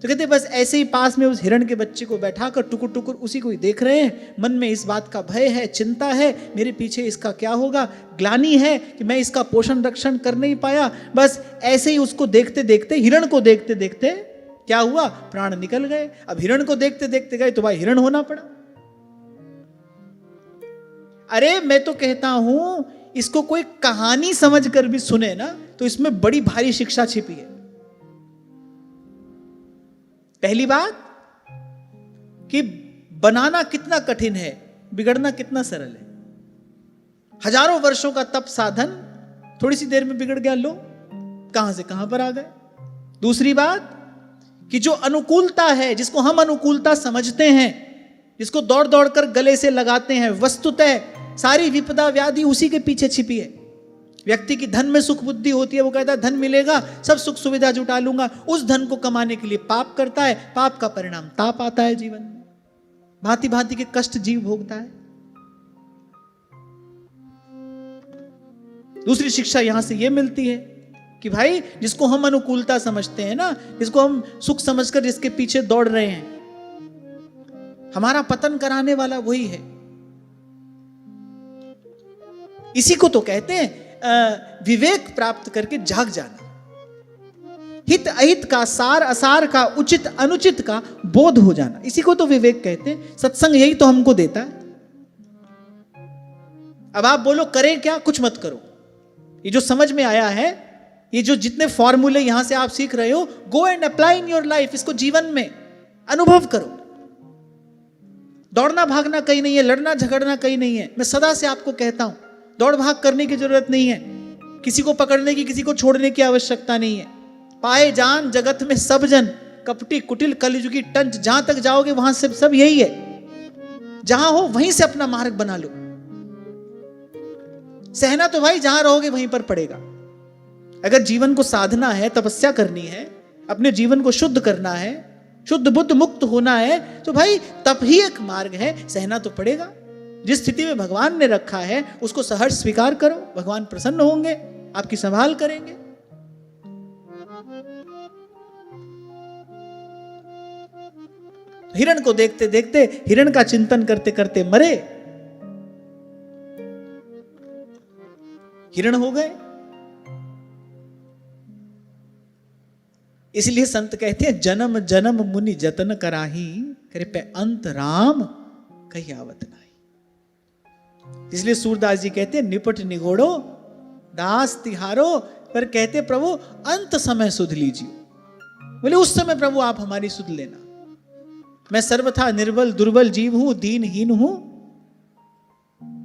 तो कहते बस ऐसे ही पास में उस हिरण के बच्चे को बैठाकर टुकुर टुकुर उसी को ही देख रहे हैं। मन में इस बात का भय है, चिंता है, मेरे पीछे इसका क्या होगा, ग्लानि है कि मैं इसका पोषण रक्षण कर नहीं पाया। बस ऐसे ही उसको देखते देखते, हिरण को देखते देखते क्या हुआ, प्राण निकल गए। अब हिरण को देखते देखते गए तो भाई हिरण होना पड़ा। अरे मैं तो कहता हूं, इसको कोई कहानी समझकर भी सुने ना तो इसमें बड़ी भारी शिक्षा छिपी है। पहली बात कि बनाना कितना कठिन है, बिगड़ना कितना सरल है। हजारों वर्षों का तप साधन थोड़ी सी देर में बिगड़ गया, लो कहां से कहां पर आ गए। दूसरी बात, कि जो अनुकूलता है, जिसको हम अनुकूलता समझते हैं, जिसको दौड़ दौड़ कर गले से लगाते हैं, वस्तुतः सारी विपदा व्याधि उसी के पीछे छिपी है। व्यक्ति की धन में सुख बुद्धि होती है, वो कहता है धन मिलेगा, सब सुख सुविधा जुटा लूंगा। उस धन को कमाने के लिए पाप करता है, पाप का परिणाम ताप आता है जीवन में, भांति भांति के कष्ट जीव भोगता है। दूसरी शिक्षा यहां से यह मिलती है कि भाई जिसको हम अनुकूलता समझते हैं ना, जिसको हम सुख समझकर जिसके पीछे दौड़ रहे हैं, हमारा पतन कराने वाला वही है। इसी को तो कहते हैं विवेक प्राप्त करके जाग जाना, हित अहित का, सार असार का, उचित अनुचित का बोध हो जाना, इसी को तो विवेक कहते हैं। सत्संग यही तो हमको देता है। अब आप बोलो करें क्या, कुछ मत करो। ये जो समझ में आया है, ये जो जितने फॉर्मूले यहां से आप सीख रहे हो, go and apply in your life, इसको जीवन में अनुभव करो। दौड़ना भागना कहीं नहीं है, लड़ना झगड़ना कहीं नहीं है। मैं सदा से आपको कहता हूं, दौड़ भाग करने की जरूरत नहीं है, किसी को पकड़ने की, किसी को छोड़ने की आवश्यकता नहीं है। पाए जान जगत में सब जन, कपटी कुटिल कलयुगी टंच, जहां तक जाओगे वहां से सब यही है। जहां हो वहीं से अपना मार्ग बना लो। सहना तो भाई जहां रहोगे वहीं पर पड़ेगा। अगर जीवन को साधना है, तपस्या करनी है, अपने जीवन को शुद्ध करना है, शुद्ध बुद्ध मुक्त होना है, तो भाई तप ही एक मार्ग है, सहना तो पड़ेगा। जिस स्थिति में भगवान ने रखा है उसको सहर्ष स्वीकार करो, भगवान प्रसन्न होंगे, आपकी संभाल करेंगे। हिरण को देखते देखते, हिरण का चिंतन करते करते मरे, हिरण हो गए। इसलिए संत कहते हैं जन्म जन्म मुनि जतन कराही, करे पे अंत राम कहीं आवत नाही। इसलिए सूरदास जी कहते हैं निपट निगोड़ो दास तिहारो, पर कहते प्रभु अंत समय सुध लीजिए। बोले उस समय प्रभु आप हमारी सुध लेना। मैं सर्वथा निर्बल दुर्बल जीव हूं, दीनहीन हूं।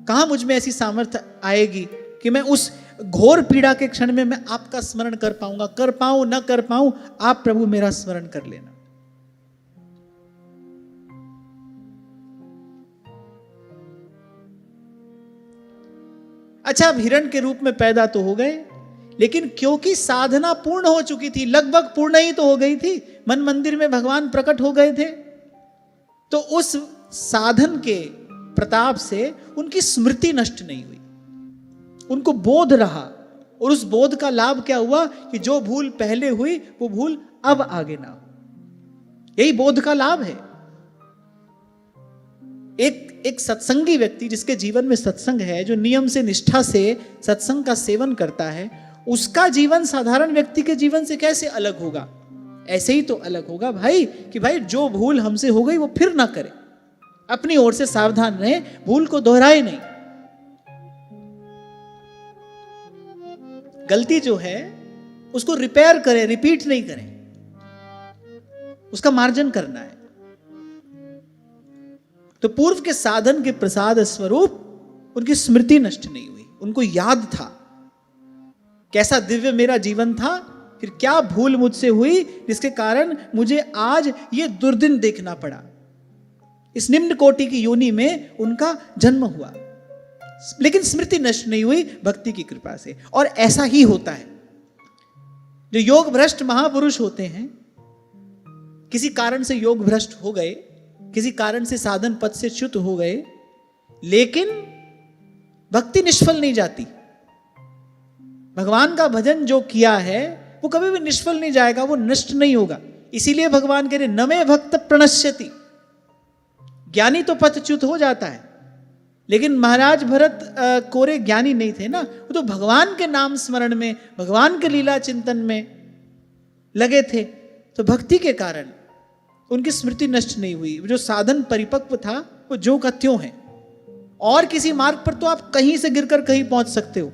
कहां मुझ में ऐसी सामर्थ्य आएगी कि मैं उस घोर पीड़ा के क्षण में मैं आपका स्मरण कर पाऊंगा। कर पाऊं न कर पाऊं, आप प्रभु मेरा स्मरण कर लेना। अच्छा, अब हिरण के रूप में पैदा तो हो गए, लेकिन क्योंकि साधना पूर्ण हो चुकी थी, लगभग पूर्ण ही तो हो गई थी, मन मंदिर में भगवान प्रकट हो गए थे, तो उस साधन के प्रताप से उनकी स्मृति नष्ट नहीं हुई, उनको बोध रहा। और उस बोध का लाभ क्या हुआ कि जो भूल पहले हुई वो भूल अब आगे ना हो। यही बोध का लाभ है। एक सत्संगी व्यक्ति जिसके जीवन में सत्संग है, जो नियम से निष्ठा से सत्संग का सेवन करता है, उसका जीवन साधारण व्यक्ति के जीवन से कैसे अलग होगा? ऐसे ही तो अलग होगा भाई कि भाई जो भूल हमसे हो गई वो फिर ना करे, अपनी ओर से सावधान रहे, भूल को दोहराए नहीं। गलती जो है उसको रिपेयर करें, रिपीट नहीं करें, उसका मार्जन करना है। तो पूर्व के साधन के प्रसाद स्वरूप उनकी स्मृति नष्ट नहीं हुई, उनको याद था कैसा दिव्य मेरा जीवन था, फिर क्या भूल मुझसे हुई जिसके कारण मुझे आज ये दुर्दिन देखना पड़ा। इस निम्न कोटि की योनि में उनका जन्म हुआ, लेकिन स्मृति नष्ट नहीं हुई भक्ति की कृपा से। और ऐसा ही होता है, जो योग भ्रष्ट महापुरुष होते हैं, किसी कारण से योग भ्रष्ट हो गए, किसी कारण से साधन पथ से च्युत हो गए, लेकिन भक्ति निष्फल नहीं जाती। भगवान का भजन जो किया है वो कभी भी निष्फल नहीं जाएगा, वो नष्ट नहीं होगा। इसीलिए भगवान कह रहे नमे भक्त प्रणश्यति। ज्ञानी तो पथच्युत हो जाता है, लेकिन महाराज भरत कोरे ज्ञानी नहीं थे ना, वो तो भगवान के नाम स्मरण में, भगवान के लीला चिंतन में लगे थे। तो भक्ति के कारण उनकी स्मृति नष्ट नहीं हुई, जो साधन परिपक्व था वो जो का त्यों है। और किसी मार्ग पर तो आप कहीं से गिरकर कहीं पहुंच सकते हो,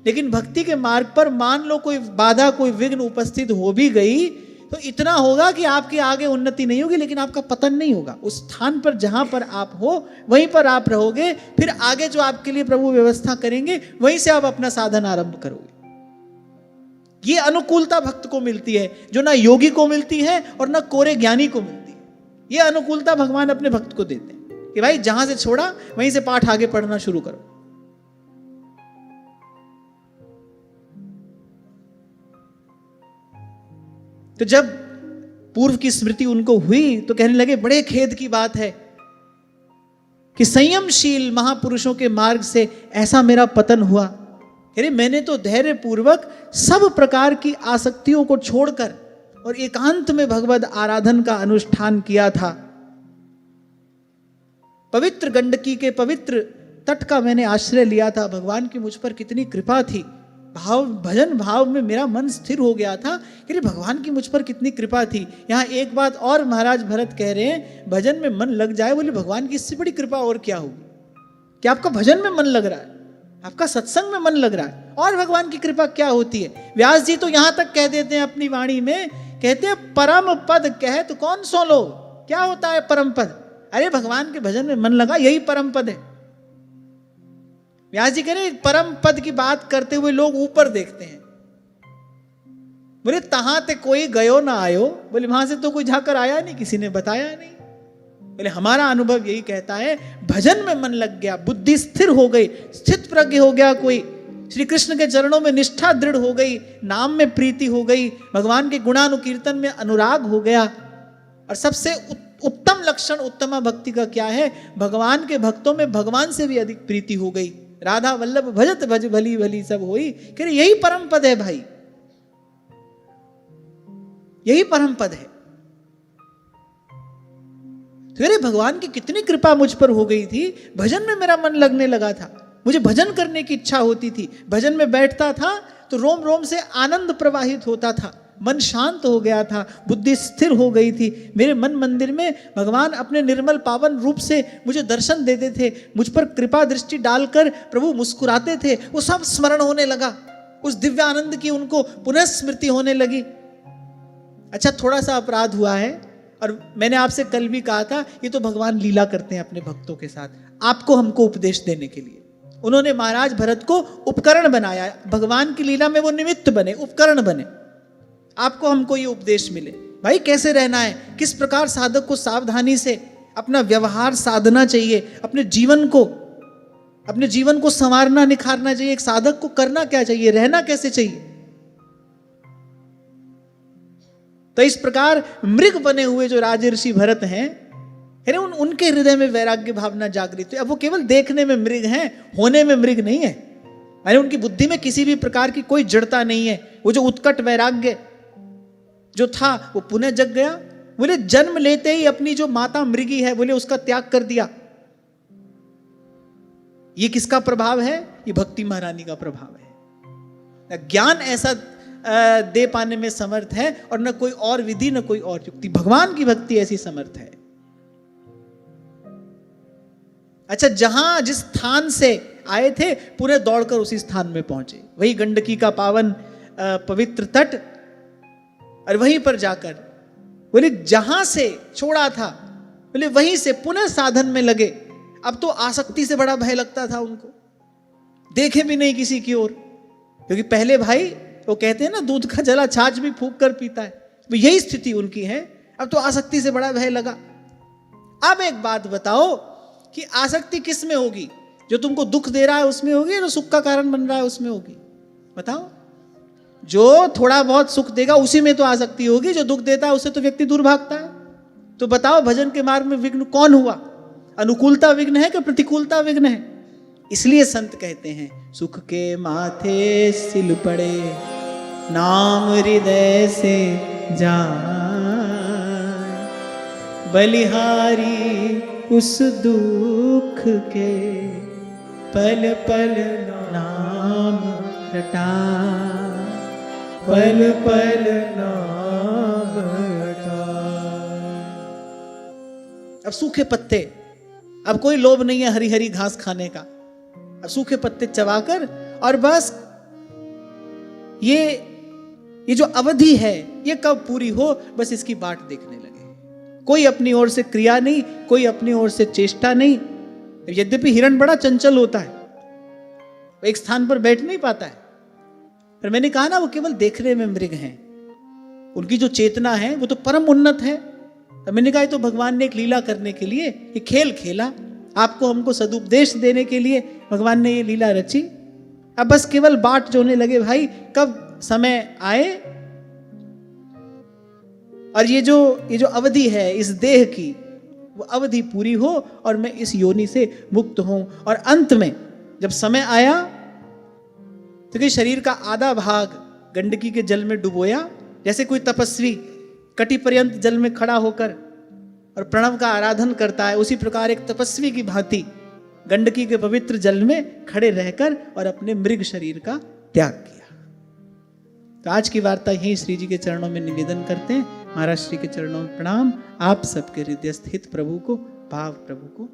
लेकिन भक्ति के मार्ग पर मान लो कोई बाधा, कोई विघ्न उपस्थित हो भी गई तो इतना होगा कि आपके आगे उन्नति नहीं होगी, लेकिन आपका पतन नहीं होगा। उस स्थान पर जहां पर आप हो वहीं पर आप रहोगे, फिर आगे जो आपके लिए प्रभु व्यवस्था करेंगे वहीं से आप अपना साधन आरंभ करोगे। ये अनुकूलता भक्त को मिलती है जो ना योगी को मिलती है और ना कोरे ज्ञानी को मिलती है। ये अनुकूलता भगवान अपने भक्त को देते हैं कि भाई जहां से छोड़ा वहीं से पाठ आगे पढ़ना शुरू करो। तो जब पूर्व की स्मृति उनको हुई तो कहने लगे बड़े खेद की बात है कि संयमशील महापुरुषों के मार्ग से ऐसा मेरा पतन हुआ। अरे मैंने तो धैर्य पूर्वक सब प्रकार की आसक्तियों को छोड़कर और एकांत में भगवद आराधन का अनुष्ठान किया था। पवित्र गंडकी के पवित्र तट का मैंने आश्रय लिया था। भगवान की मुझ पर कितनी कृपा थी। भजन भाव में मेरा मन स्थिर हो गया था कि भगवान की मुझ पर कितनी कृपा थी। यहाँ एक बात और महाराज भरत कह रहे हैं, भजन में मन लग जाए, बोले भगवान की इससे बड़ी कृपा और क्या होगी। कि आपका भजन में मन लग रहा है, आपका सत्संग में मन लग रहा है, और भगवान की कृपा क्या होती है। व्यास जी तो यहां तक कह देते हैं अपनी वाणी में, कहते हैं परम पद कहे तो कौन सो लो। क्या होता है परम पद? अरे भगवान के भजन में मन लगा, यही परम पद है। व्यास जी कह रहे परम पद की बात करते हुए लोग ऊपर देखते हैं। बोले तहां ते कोई गयो ना आयो, बोले वहां से तो कोई जाकर आया नहीं, किसी ने बताया नहीं। बोले हमारा अनुभव यही कहता है, भजन में मन लग गया, बुद्धि स्थिर हो गई, स्थित प्रज्ञ हो गया, कोई श्री कृष्ण के चरणों में निष्ठा दृढ़ हो गई, नाम में प्रीति हो गई, भगवान के गुणानुकीर्तन में अनुराग हो गया। और सबसे उत्तम लक्षण उत्तमा भक्ति का क्या है? भगवान के भक्तों में भगवान से भी अधिक प्रीति हो गई। राधा वल्लभ भजत भज भली भली सब होई। कह रहे यही परम पद है भाई, यही परम पद है। तो भगवान की कितनी कृपा मुझ पर हो गई थी, भजन में मेरा मन लगने लगा था, मुझे भजन करने की इच्छा होती थी। भजन में बैठता था तो रोम रोम से आनंद प्रवाहित होता था, मन शांत हो गया था, बुद्धि स्थिर हो गई थी। मेरे मन मंदिर में भगवान अपने निर्मल पावन रूप से मुझे दर्शन देते थे, मुझ पर कृपा दृष्टि डालकर प्रभु मुस्कुराते थे। वो सब स्मरण होने लगा, उस दिव्य आनंद की उनको पुनः स्मृति होने लगी। अच्छा थोड़ा सा अपराध हुआ है, और मैंने आपसे कल भी कहा था, ये तो भगवान लीला करते हैं अपने भक्तों के साथ, आपको हमको उपदेश देने के लिए। उन्होंने महाराज भरत को उपकरण बनाया, भगवान की लीला में वो निमित्त बने, उपकरण बने। आपको हमको ये उपदेश मिले भाई कैसे रहना है, किस प्रकार साधक को सावधानी से अपना व्यवहार साधना चाहिए, अपने जीवन को संवारना निखारना चाहिए। एक साधक को करना क्या चाहिए, रहना कैसे चाहिए। तो इस प्रकार मृग बने हुए जो राजर्षि भरत हैं, उनके हृदय में वैराग्य भावना जागृत हुई। अब वो केवल देखने में मृग हैं, होने में मृग नहीं है। यानी उनकी बुद्धि में किसी भी प्रकार की कोई जड़ता नहीं है। वो जो उत्कट वैराग्य जो था वो पुनः जग गया। बोले जन्म लेते ही अपनी जो माता मृगी है, बोले उसका त्याग कर दिया। ये किसका प्रभाव है? ये भक्ति महारानी का प्रभाव है। ज्ञान ऐसा दे पाने में समर्थ है, और न कोई और विधि न कोई और युक्ति। भगवान की भक्ति ऐसी समर्थ है। अच्छा जहां जिस स्थान से आए थे पूरे दौड़कर उसी स्थान में पहुंचे, वही गंडकी का पावन पवित्र तट, और वहीं पर जाकर बोले जहां से छोड़ा था, बोले वहीं से पुनः साधन में लगे। अब तो आसक्ति से बड़ा भय लगता था उनको, देखे भी नहीं किसी की ओर, क्योंकि पहले भाई वो कहते हैं ना दूध का जला छाछ भी फूंक कर पीता है, तो यही स्थिति उनकी है। अब तो आसक्ति से बड़ा भय लगा। अब एक बात बताओ कि आसक्ति किस में होगी? जो तुमको दुख दे रहा है उसमें होगी, या जो सुख का कारण बन रहा है उसमें होगी? बताओ। जो थोड़ा बहुत सुख देगा उसी में तो आसक्ति होगी, जो दुख देता है उससे तो व्यक्ति दूर भागता है। तो बताओ भजन के मार्ग में विघ्न कौन हुआ? अनुकूलता विघ्न है कि प्रतिकूलता विघ्न है? इसलिए संत कहते हैं सुख के माथे सिल पड़े, नाम हृदय से जाए, बलिहारी उस दुख के पल पल नाम रटा, पल पल नाम रटा। अब सूखे पत्ते, अब कोई लोभ नहीं है हरी हरी घास खाने का। अब सूखे पत्ते चबाकर, और बस ये जो अवधि है ये कब पूरी हो, बस इसकी बाट देखने लगे। कोई अपनी ओर से क्रिया नहीं, कोई अपनी ओर से चेष्टा नहीं। यद्यपि हिरण बड़ा चंचल होता है, एक स्थान पर बैठ नहीं पाता है, पर मैंने कहा ना, वो केवल देखने में मृग हैं, उनकी जो चेतना है वो तो परम उन्नत है। तो मैंने कहा ये तो भगवान ने एक लीला करने के लिए ये खेल खेला, आपको हमको सदुपदेश देने के लिए भगवान ने ये लीला रची। अब बस केवल बाट जोने लगे भाई, कब समय आए और ये जो अवधि है इस देह की, वो अवधि पूरी हो और मैं इस योनि से मुक्त हूं। और अंत में जब समय आया तो कि शरीर का आधा भाग गंडकी के जल में डुबोया, जैसे कोई तपस्वी कटी पर्यंत जल में खड़ा होकर और प्रणव का आराधन करता है, उसी प्रकार एक तपस्वी की भांति गंडकी के पवित्र जल में खड़े रहकर और अपने मृग शरीर का त्याग किया। तो आज की वार्ता यही श्री जी के चरणों में निवेदन करते हैं। महाराज श्री के चरणों में प्रणाम। आप सबके हृदय स्थित प्रभु को, भाव प्रभु को